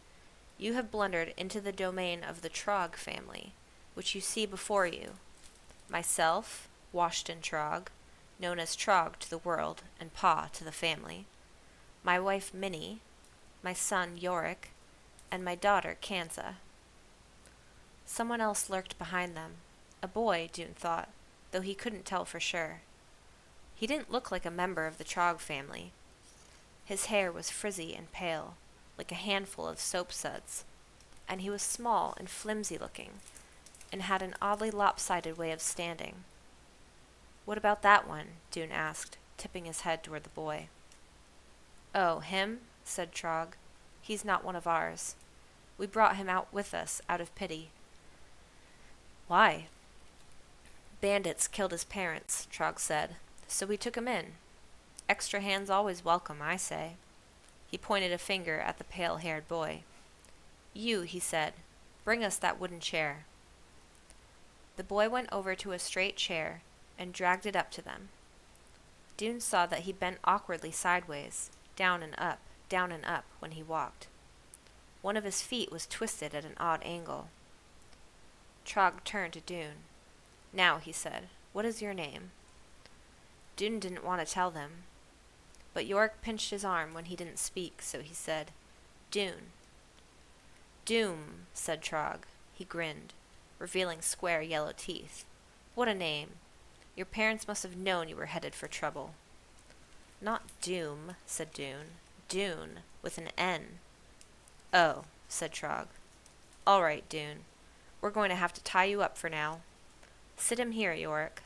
"you have blundered into the domain of the Trog family, which you see before you. Myself, Washton Trog, known as Trog to the world and Pa to the family, my wife Minnie, my son Yorick, and my daughter Kansa." Someone else lurked behind them, a boy, Doon thought, though he couldn't tell for sure. He didn't look like a member of the Trog family. His hair was frizzy and pale, like a handful of soap suds, and he was small and flimsy-looking, and had an oddly lopsided way of standing. "What about that one?" Doon asked, tipping his head toward the boy. "Oh, him?" said Trog. "He's not one of ours. We brought him out with us out of pity." "Why?" "Bandits killed his parents," Trog said, "so we took him in. Extra hands always welcome, I say." He pointed a finger at the pale-haired boy. "You," he said, "bring us that wooden chair." The boy went over to a straight chair and dragged it up to them. Doon saw that he bent awkwardly sideways, down and up, when he walked. One of his feet was twisted at an odd angle. Trog turned to Doon. "Now," he said, "what is your name?" Doon didn't want to tell them, but Yorick pinched his arm when he didn't speak, so he said, "Doon." "Doom," said Trog. He grinned, revealing square yellow teeth. "What a name! Your parents must have known you were headed for trouble." "Not Doom," said Doon. "Doon, with an N." "Oh," said Trog. "All right, Doon. We're going to have to tie you up for now. Sit him here, Yorick."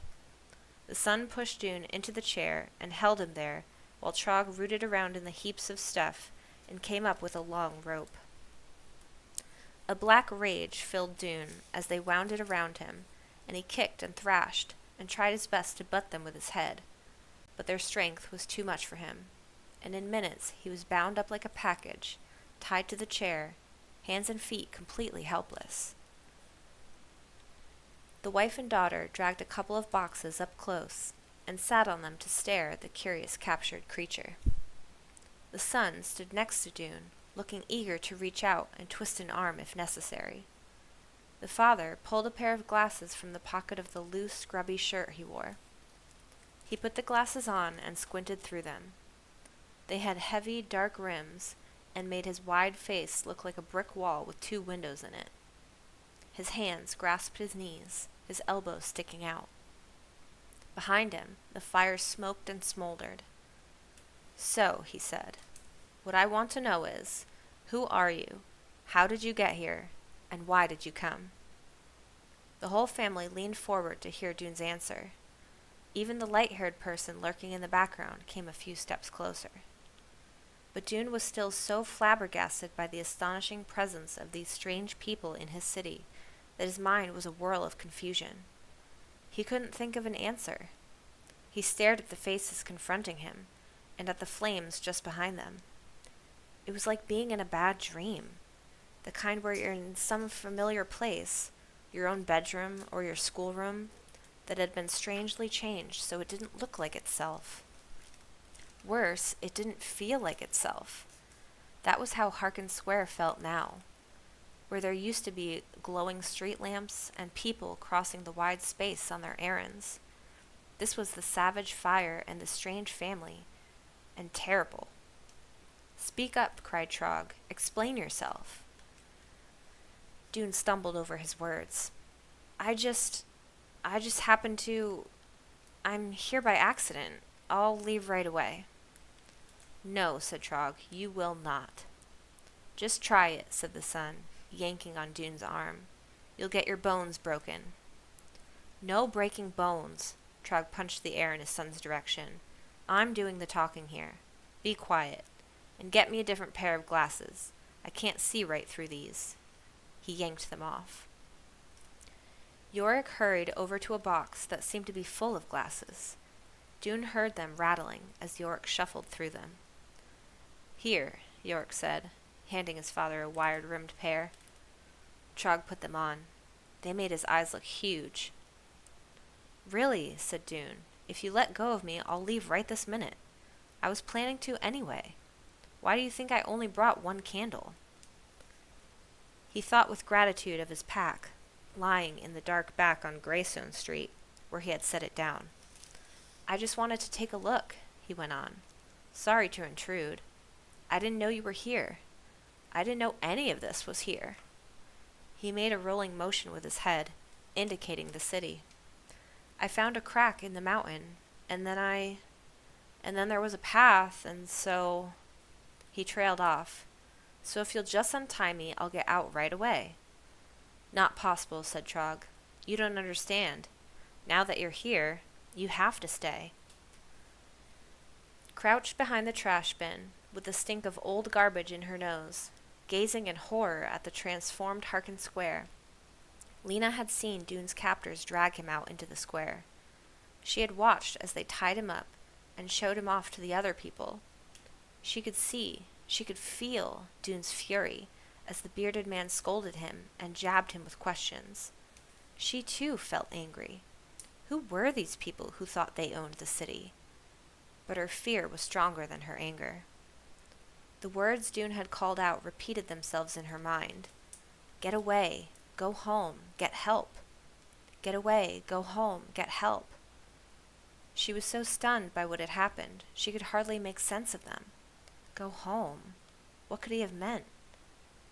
The son pushed Doon into the chair and held him there while Trog rooted around in the heaps of stuff and came up with a long rope. A black rage filled Doon as they wound it around him, and he kicked and thrashed and tried his best to butt them with his head, but their strength was too much for him, and in minutes he was bound up like a package, tied to the chair, hands and feet completely helpless. The wife and daughter dragged a couple of boxes up close and sat on them to stare at the curious captured creature. The son stood next to Doon, looking eager to reach out and twist an arm if necessary. The father pulled a pair of glasses from the pocket of the loose, grubby shirt he wore. He put the glasses on and squinted through them. They had heavy, dark rims and made his wide face look like a brick wall with 2 windows in it. His hands grasped his knees, his elbows sticking out. Behind him, the fire smoked and smoldered. "So," he said, "what I want to know is, who are you, how did you get here, and why did you come?" The whole family leaned forward to hear Doon's answer. Even the light-haired person lurking in the background came a few steps closer. But Doon was still so flabbergasted by the astonishing presence of these strange people in his city that his mind was a whirl of confusion. He couldn't think of an answer. He stared at the faces confronting him, and at the flames just behind them. It was like being in a bad dream, the kind where you're in some familiar place, your own bedroom or your schoolroom, that had been strangely changed so it didn't look like itself. Worse, it didn't feel like itself. That was how Harkin Square felt now, where there used to be glowing street lamps and people crossing the wide space on their errands. This was the savage fire and the strange family, and terrible. "Speak up," cried Trog. "Explain yourself." Doon stumbled over his words. I just happened to... I'm here by accident. I'll leave right away." No, said Trog, you will not. Just try it, said the sun, yanking on Doon's arm. You'll get your bones broken. No breaking bones, Trog punched the air in his son's direction. I'm doing the talking here. Be quiet, and get me a different pair of glasses. I can't see right through these. He yanked them off. Yorick hurried over to a box that seemed to be full of glasses. Doon heard them rattling as Yorick shuffled through them. Here, Yorick said, handing his father a wide-rimmed pair. Trog put them on. They made his eyes look huge. Really, said Doon, if you let go of me, I'll leave right this minute. I was planning to anyway. Why do you think I only brought one candle? He thought with gratitude of his pack, lying in the dark back on Greystone Street, where he had set it down. I just wanted to take a look, he went on. Sorry to intrude. I didn't know you were here. I didn't know any of this was here. He made a rolling motion with his head, indicating the city. I found a crack in the mountain, and then there was a path, and so... He trailed off. So if you'll just untie me, I'll get out right away. Not possible, said Trog. You don't understand. Now that you're here, you have to stay. Crouched behind the trash bin, with the stink of old garbage in her nose, gazing in horror at the transformed Harkin Square, Lina had seen Doon's captors drag him out into the square. She had watched as they tied him up and showed him off to the other people. She could see, she could feel Doon's fury as the bearded man scolded him and jabbed him with questions. She too felt angry. Who were these people who thought they owned the city? But her fear was stronger than her anger. The words Doon had called out repeated themselves in her mind. Get away, go home, get help. Get away, go home, get help. She was so stunned by what had happened, she could hardly make sense of them. Go home? What could he have meant?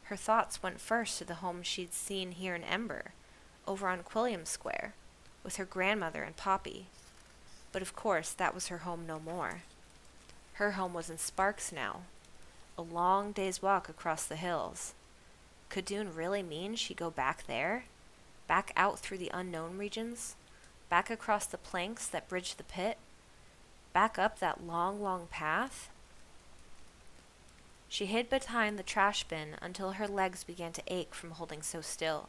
Her thoughts went first to the home she'd seen here in Ember, over on Quilliam Square, with her grandmother and Poppy. But of course that was her home no more. Her home was in Sparks now, a long day's walk across the hills. Could Doon really mean she'd go back there? Back out through the unknown regions? Back across the planks that bridged the pit? Back up that long, long path? She hid behind the trash bin until her legs began to ache from holding so still.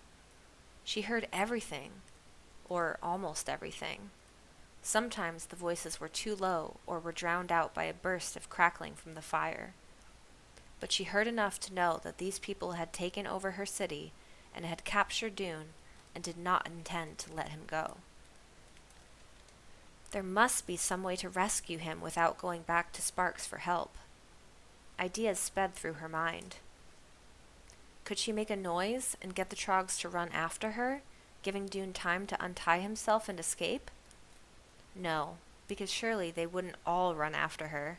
She heard everything, or almost everything. Sometimes the voices were too low or were drowned out by a burst of crackling from the fire. But she heard enough to know that these people had taken over her city and had captured Doon and did not intend to let him go. There must be some way to rescue him without going back to Sparks for help. Ideas sped through her mind. Could she make a noise and get the Trogs to run after her, giving Doon time to untie himself and escape? No, because surely they wouldn't all run after her.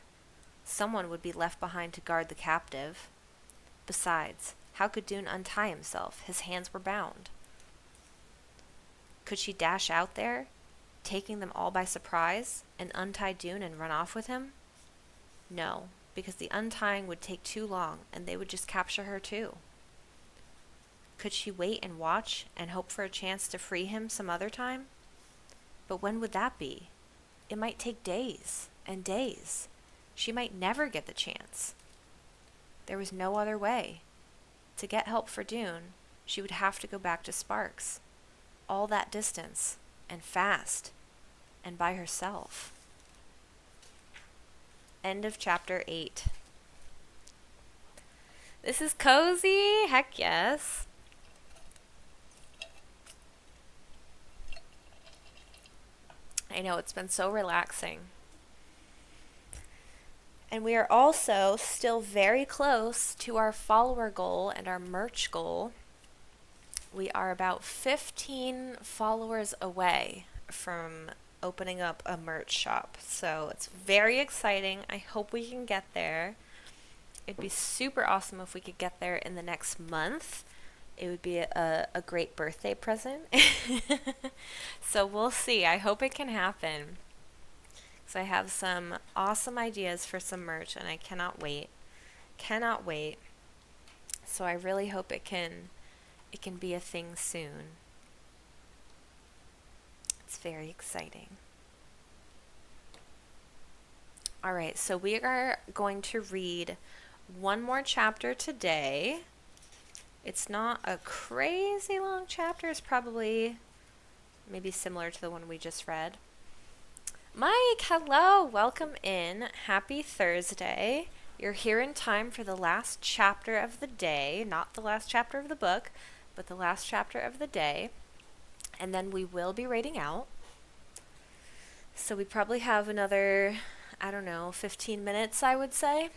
Someone would be left behind to guard the captive. Besides, how could Doon untie himself? His hands were bound. Could she dash out there, taking them all by surprise, and untie Doon and run off with him? No, because the untying would take too long, and they would just capture her too. Could she wait and watch and hope for a chance to free him some other time? But when would that be? It might take days and days. She might never get the chance. There was no other way. To get help for Doon, she would have to go back to Sparks. All that distance, and fast, and by herself. End of chapter 8. This is cozy. Heck yes. I know, it's been so relaxing. And we are also still very close to our follower goal and our merch goal. We are about 15 followers away from opening up a merch shop. So it's very exciting. I hope we can get there. It'd be super awesome if we could get there in the next month. It would be a great birthday present. So we'll see. I hope it can happen. So I have some awesome ideas for some merch, and I cannot wait. Cannot wait. So I really hope it can be a thing soon. It's very exciting. All right, so we are going to read one more chapter today. It's not a crazy long chapter. It's probably maybe similar to the one we just read. Mike, hello. Welcome in. Happy Thursday. You're here in time for the last chapter of the day. Not the last chapter of the book, but the last chapter of the day. And then we will be reading out. So we probably have another, 15 minutes, I would say.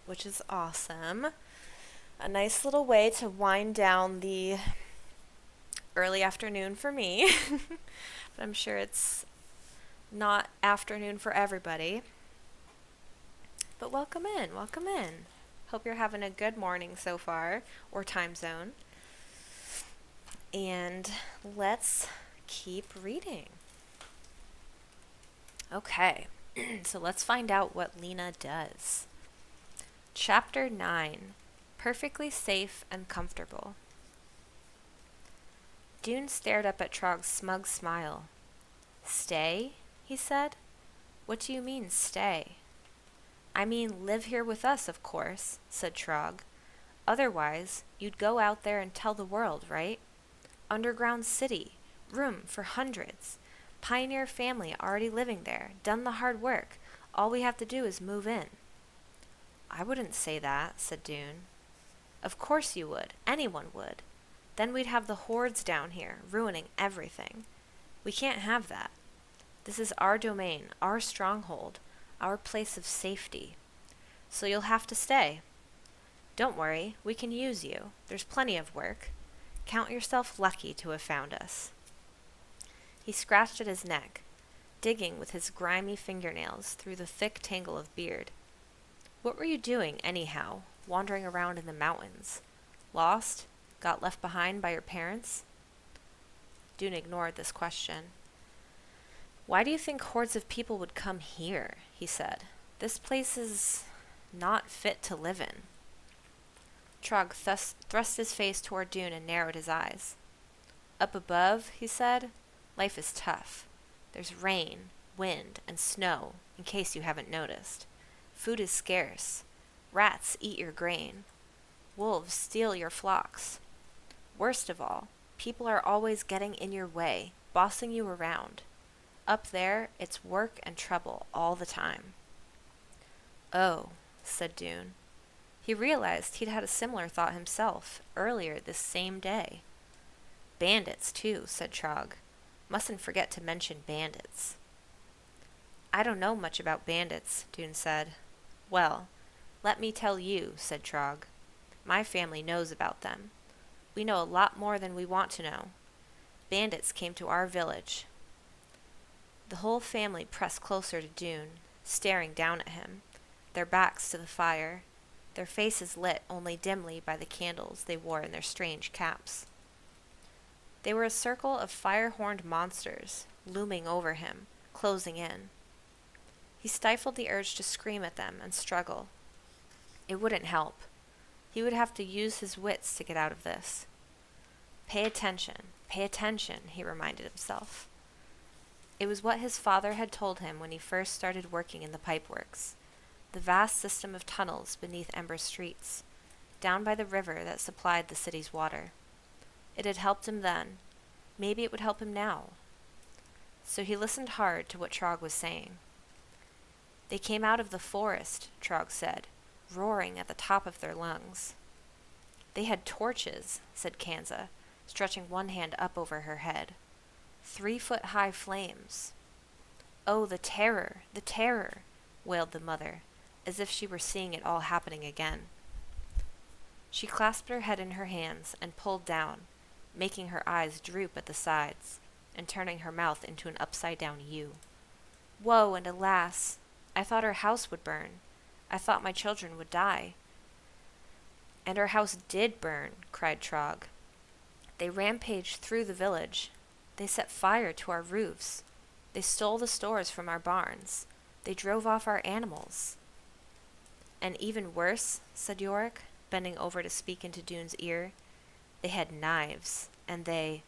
Which is awesome. A nice little way to wind down the early afternoon for me. But I'm sure it's not afternoon for everybody. But welcome in, welcome in. Hope you're having a good morning so far, or time zone. And let's keep reading. Okay, so let's find out what Lina does. Chapter 9, Perfectly Safe and Comfortable. Doon stared up at Trog's smug smile. Stay? He said. What do you mean, stay? I mean, live here with us, of course, said Trog. Otherwise, you'd go out there and tell the world, right? Underground city, room for hundreds. Pioneer family already living there, done the hard work. All we have to do is move in. I wouldn't say that, said Doon. Of course you would. Anyone would. Then we'd have the hordes down here, ruining everything. We can't have that. This is our domain, our stronghold, our place of safety. So you'll have to stay. Don't worry, we can use you. There's plenty of work. Count yourself lucky to have found us. He scratched at his neck, digging with his grimy fingernails through the thick tangle of beard. What were you doing, anyhow, wandering around in the mountains? Lost? Got left behind by your parents? Doon ignored this question. Why do you think hordes of people would come here? He said. This place is not fit to live in. Trog thrust his face toward Doon and narrowed his eyes. Up above, he said, life is tough. There's rain, wind, and snow, in case you haven't noticed. Food is scarce. Rats eat your grain. Wolves steal your flocks. Worst of all, people are always getting in your way, bossing you around. Up there, it's work and trouble all the time. Oh, said Doon. He realized he'd had a similar thought himself, earlier this same day. Bandits, too, said Trog. Mustn't forget to mention bandits. I don't know much about bandits, Doon said. Well, let me tell you, said Trog. My family knows about them. We know a lot more than we want to know. Bandits came to our village. The whole family pressed closer to Doon, staring down at him, their backs to the fire, their faces lit only dimly by the candles they wore in their strange caps. They were a circle of fire-horned monsters, looming over him, closing in. He stifled the urge to scream at them and struggle. It wouldn't help. He would have to use his wits to get out of this. Pay attention, he reminded himself. It was what his father had told him when he first started working in the pipeworks, the vast system of tunnels beneath Ember streets, down by the river that supplied the city's water. It had helped him then. Maybe it would help him now. So he listened hard to what Trog was saying. They came out of the forest, Trog said, roaring at the top of their lungs. They had torches, said Kanza, stretching one hand up over her head. 3-foot-high flames. Oh, the terror, wailed the mother, as if she were seeing it all happening again. She clasped her head in her hands and pulled down, making her eyes droop at the sides, and turning her mouth into an upside-down U. Woe and alas! I thought our house would burn. I thought my children would die. And our house did burn, cried Trog. They rampaged through the village. They set fire to our roofs. They stole the stores from our barns. They drove off our animals. And even worse, said Yorick, bending over to speak into Doone's ear, they had knives, and they—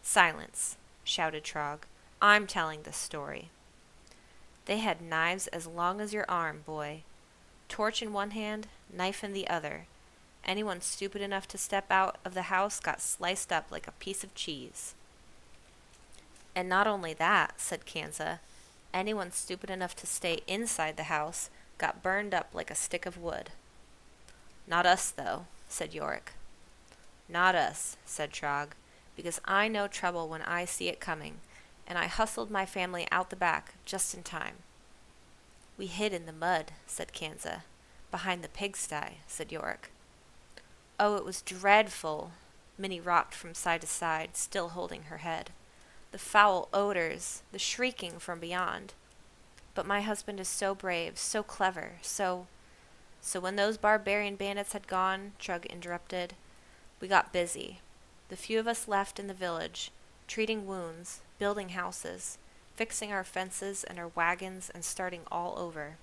Silence, shouted Trog. I'm telling this story. They had knives as long as your arm, boy. Torch in one hand, knife in the other. Anyone stupid enough to step out of the house got sliced up like a piece of cheese. And not only that, said Kansa, anyone stupid enough to stay inside the house got burned up like a stick of wood. Not us, though, said Yorick. Not us, said Trog, because I know trouble when I see it coming, and I hustled my family out the back just in time. We hid in the mud, said Kansa. Behind the pigsty, said Yorick. Oh, it was dreadful. Minnie rocked from side to side, still holding her head. The foul odors, the shrieking from beyond. But my husband is so brave, so clever, so— So when those barbarian bandits had gone, Trug interrupted, we got busy. The few of us left in the village, treating wounds, building houses, fixing our fences and our wagons, and starting all over.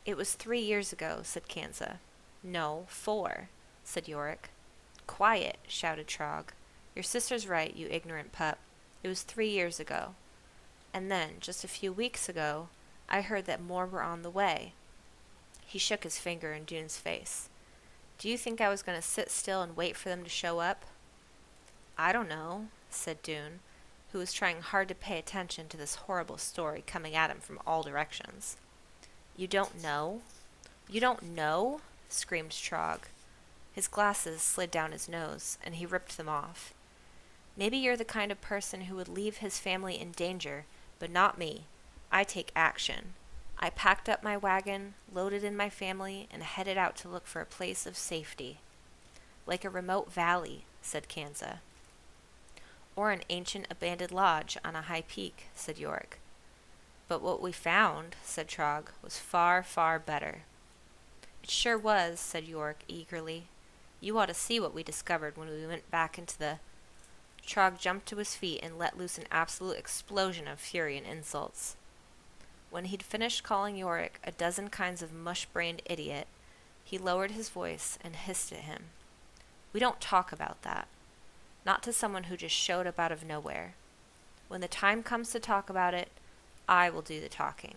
It was 3 years ago, said Kansa. No, 4, said Yorick. Quiet, shouted Trog. Your sister's right, you ignorant pup. It was 3 years ago. And then, just a few weeks ago, I heard that more were on the way. He shook his finger in Doone's face. Do you think I was going to sit still and wait for them to show up? I don't know, said Doon, who was trying hard to pay attention to this horrible story coming at him from all directions. You don't know? You don't know? Screamed Trog. His glasses slid down his nose, and he ripped them off. Maybe you're the kind of person who would leave his family in danger, but not me. I take action. I packed up my wagon, loaded in my family, and headed out to look for a place of safety. Like a remote valley, said Kansa. Or an ancient abandoned lodge on a high peak, said Yorick. But what we found, said Trog, was far, far better. It sure was, said Yorick eagerly. You ought to see what we discovered when we went back into the— Trog jumped to his feet and let loose an absolute explosion of fury and insults. When he'd finished calling Yorick a dozen kinds of mush-brained idiot, he lowered his voice and hissed at him. We don't talk about that. Not to someone who just showed up out of nowhere. When the time comes to talk about it, I will do the talking.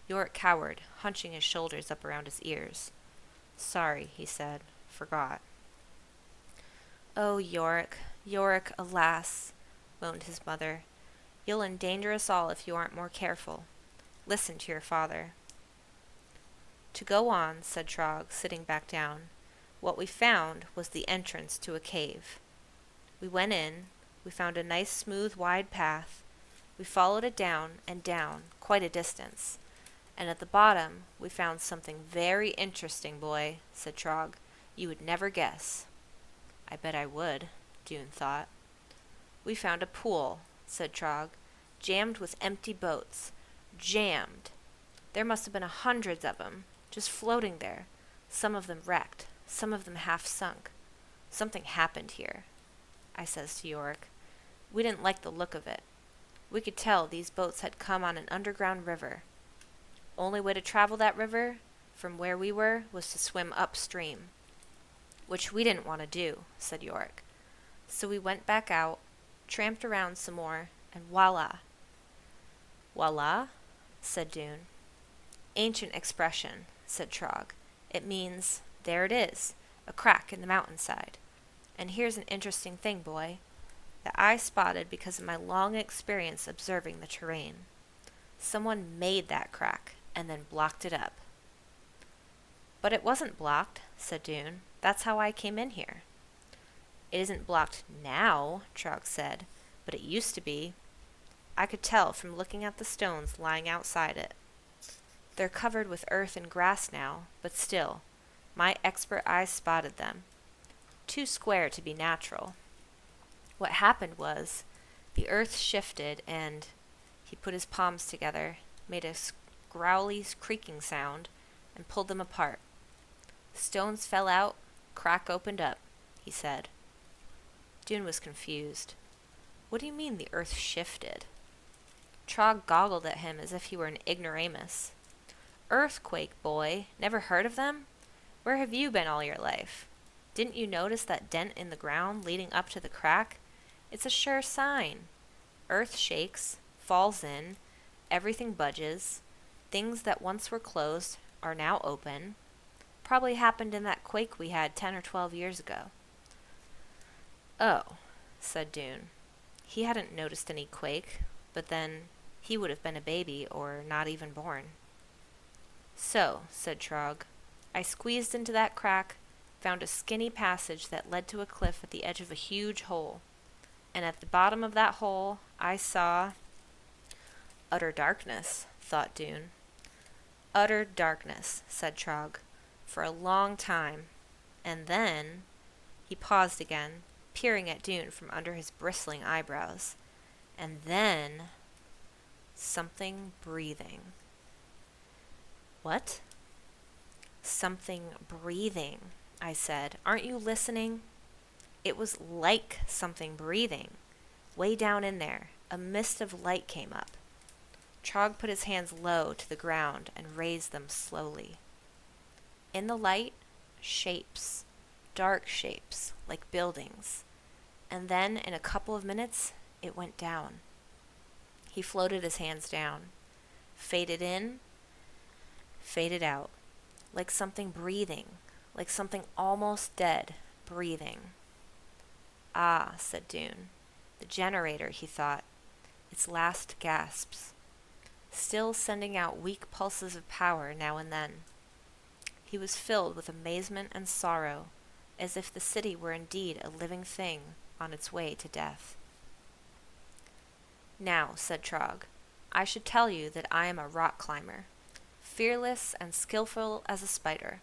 Yorick cowered, hunching his shoulders up around his ears. Sorry, he said. Forgot. Oh, Yorick, Yorick, alas, moaned his mother. You'll endanger us all if you aren't more careful. Listen to your father. To go on, said Trog, sitting back down. What we found was the entrance to a cave. We went in, we found a nice smooth wide path, we followed it down and down, quite a distance, and at the bottom we found something very interesting, boy, said Trog. You would never guess. I bet I would, Doon thought. We found a pool, said Trog, jammed with empty boats. Jammed. There must have been hundreds of them, just floating there, some of them wrecked, some of them half sunk. Something happened here, I says to Yorick. We didn't like the look of it. We could tell these boats had come on an underground river. Only way to travel that river, from where we were, was to swim upstream. Which we didn't want to do, said Yorick. So we went back out, tramped around some more, and voila. Voila? Said Doon. Ancient expression, said Trog. It means, there it is, a crack in the mountainside. And here's an interesting thing, boy, that I spotted because of my long experience observing the terrain. Someone made that crack, and then blocked it up. But it wasn't blocked, said Doon. That's how I came in here. It isn't blocked now, Trog said, but it used to be. I could tell from looking at the stones lying outside it. They're covered with earth and grass now, but still, my expert eyes spotted them. Too square to be natural. What happened was, the earth shifted and— he put his palms together, made a growly creaking sound, and pulled them apart. Stones fell out, crack opened up, he said. Doon was confused. What do you mean the earth shifted? Trog goggled at him as if he were an ignoramus. Earthquake, boy. Never heard of them? Where have you been all your life? Didn't you notice that dent in the ground leading up to the crack? It's a sure sign. Earth shakes, falls in, everything budges. Things that once were closed are now open. Probably happened in that quake we had 10 or 12 years ago. Oh, said Doon. He hadn't noticed any quake, but then he would have been a baby or not even born. So, said Trog, I squeezed into that crack, found a skinny passage that led to a cliff at the edge of a huge hole. And at the bottom of that hole, I saw... Utter darkness, thought Doon. Utter darkness, said Trog, for a long time. And then... He paused again, peering at Doon from under his bristling eyebrows. And then... Something breathing. What? Something breathing, I said. Aren't you listening? It was like something breathing. Way down in there, a mist of light came up. Trog put his hands low to the ground and raised them slowly. In the light, shapes, dark shapes, like buildings. And then, in a couple of minutes, it went down. He floated his hands down, faded in, faded out, like something breathing, like something almost dead, breathing. Ah, said Doon. The generator, he thought, its last gasps, still sending out weak pulses of power now and then. He was filled with amazement and sorrow, as if the city were indeed a living thing on its way to death. Now, said Trog, I should tell you that I am a rock climber, fearless and skillful as a spider.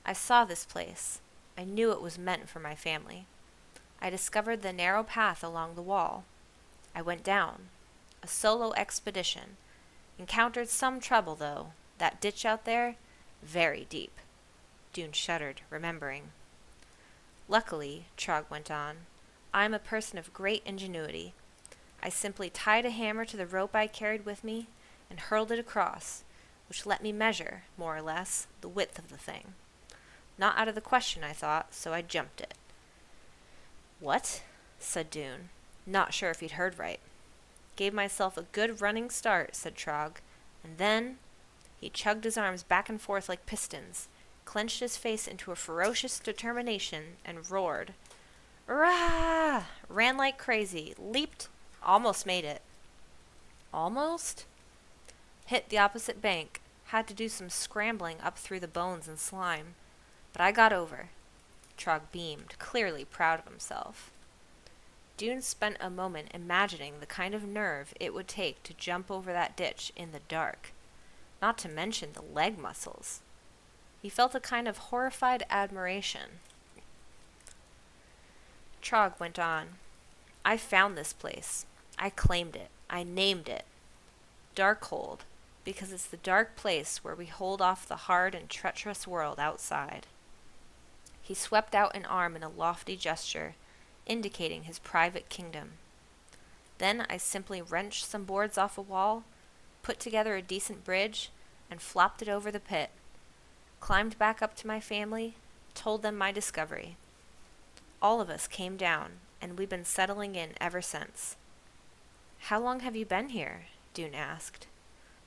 I saw this place. I knew it was meant for my family. I discovered the narrow path along the wall. I went down. A solo expedition. Encountered some trouble, though. That ditch out there, very deep. Doon shuddered, remembering. Luckily, Trog went on, I am a person of great ingenuity. I simply tied a hammer to the rope I carried with me and hurled it across, which let me measure, more or less, the width of the thing. Not out of the question, I thought, so I jumped it. What? Said Doon, not sure if he'd heard right. Gave myself a good running start, said Trog, and then... He chugged his arms back and forth like pistons, clenched his face into a ferocious determination, and roared. Rah! Ran like crazy, leaped, almost made it. Almost? Hit the opposite bank, had to do some scrambling up through the bones and slime, but I got over. Trog beamed, clearly proud of himself. Doon spent a moment imagining the kind of nerve it would take to jump over that ditch in the dark, not to mention the leg muscles. He felt a kind of horrified admiration. Trog went on. I found this place. I claimed it. I named it. Darkhold, because it's the dark place where we hold off the hard and treacherous world outside. He swept out an arm in a lofty gesture, indicating his private kingdom. Then I simply wrenched some boards off a wall, put together a decent bridge, and flopped it over the pit. Climbed back up to my family, told them my discovery. All of us came down, and we've been settling in ever since. How long have you been here? Doon asked.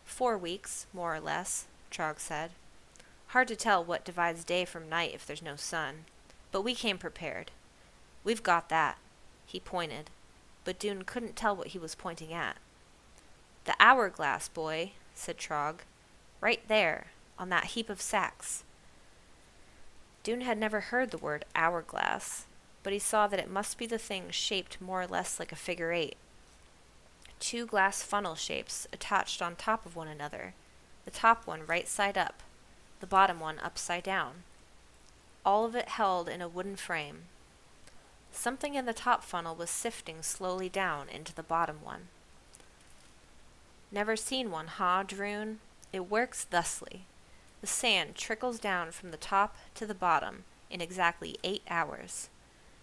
4 weeks, more or less, Trog said. Hard to tell what divides day from night if there's no sun, but we came prepared. We've got that. He pointed, but Doon couldn't tell what he was pointing at. The hourglass, boy, said Trog. Right there, on that heap of sacks. Doon had never heard the word hourglass, but he saw that it must be the thing shaped more or less like a figure 8. 2 glass funnel shapes attached on top of one another, the top one right side up, the bottom one upside down. All of it held in a wooden frame. Something in the top funnel was sifting slowly down into the bottom one. Never seen one, huh, Droon? It works thusly. The sand trickles down from the top to the bottom in exactly 8 hours.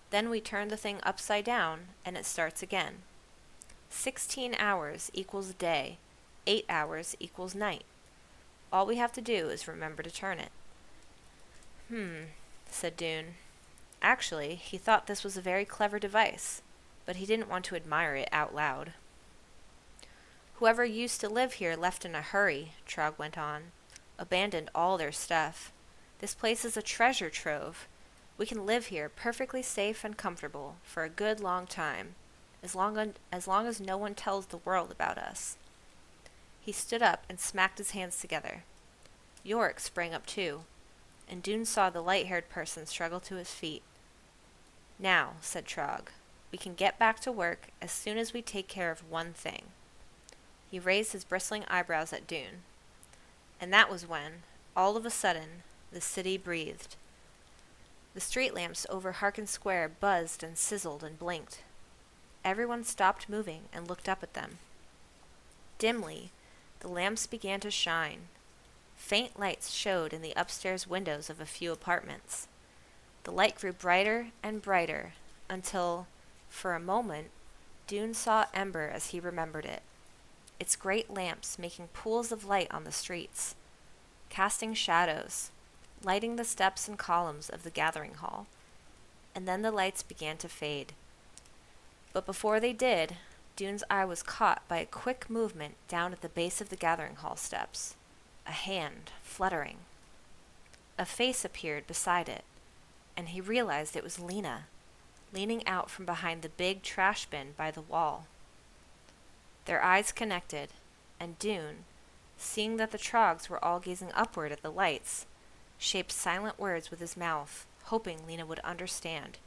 Then we turn the thing upside down, and it starts again. 16 hours equals day, 8 hours equals night. All we have to do is remember to turn it. Said Doon. Actually, he thought this was a very clever device, but he didn't want to admire it out loud. Whoever used to live here left in a hurry, Trog went on. Abandoned all their stuff. This place is a treasure trove. We can live here perfectly safe and comfortable for a good long time, as long as no one tells the world about us. He stood up and smacked his hands together. Yorick sprang up too, and Doon saw the light-haired person struggle to his feet. Now, said Trog, we can get back to work as soon as we take care of one thing. He raised his bristling eyebrows at Doon. And that was when, all of a sudden, the city breathed. The street lamps over Harkin Square buzzed and sizzled and blinked. Everyone stopped moving and looked up at them. Dimly, the lamps began to shine. Faint lights showed in the upstairs windows of a few apartments. The light grew brighter and brighter until, for a moment, Doon saw Ember as he remembered it. Its great lamps making pools of light on the streets, casting shadows, lighting the steps and columns of the gathering hall. And then the lights began to fade. But before they did, Doon's eye was caught by a quick movement down at the base of the gathering hall steps. A hand fluttering. A face appeared beside it, and he realized it was Lina, leaning out from behind the big trash bin by the wall. Their eyes connected, and Doon, seeing that the Trogs were all gazing upward at the lights, shaped silent words with his mouth, hoping Lina would understand.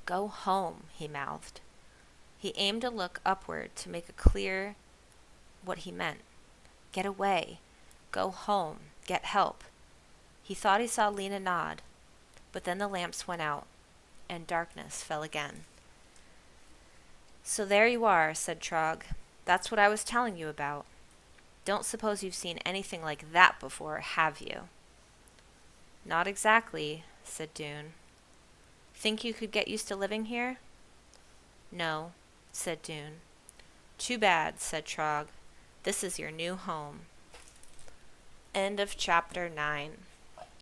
Go home, he mouthed. He aimed a look upward to make it clear what he meant. Get away. Go home. Get help. He thought he saw Lina nod, but then the lamps went out, and darkness fell again. So there you are, said Trog. That's what I was telling you about. Don't suppose you've seen anything like that before, have you? Not exactly, said Doon. Think you could get used to living here? No, said Doon. Too bad, said Trog. This is your new home. End of chapter 9.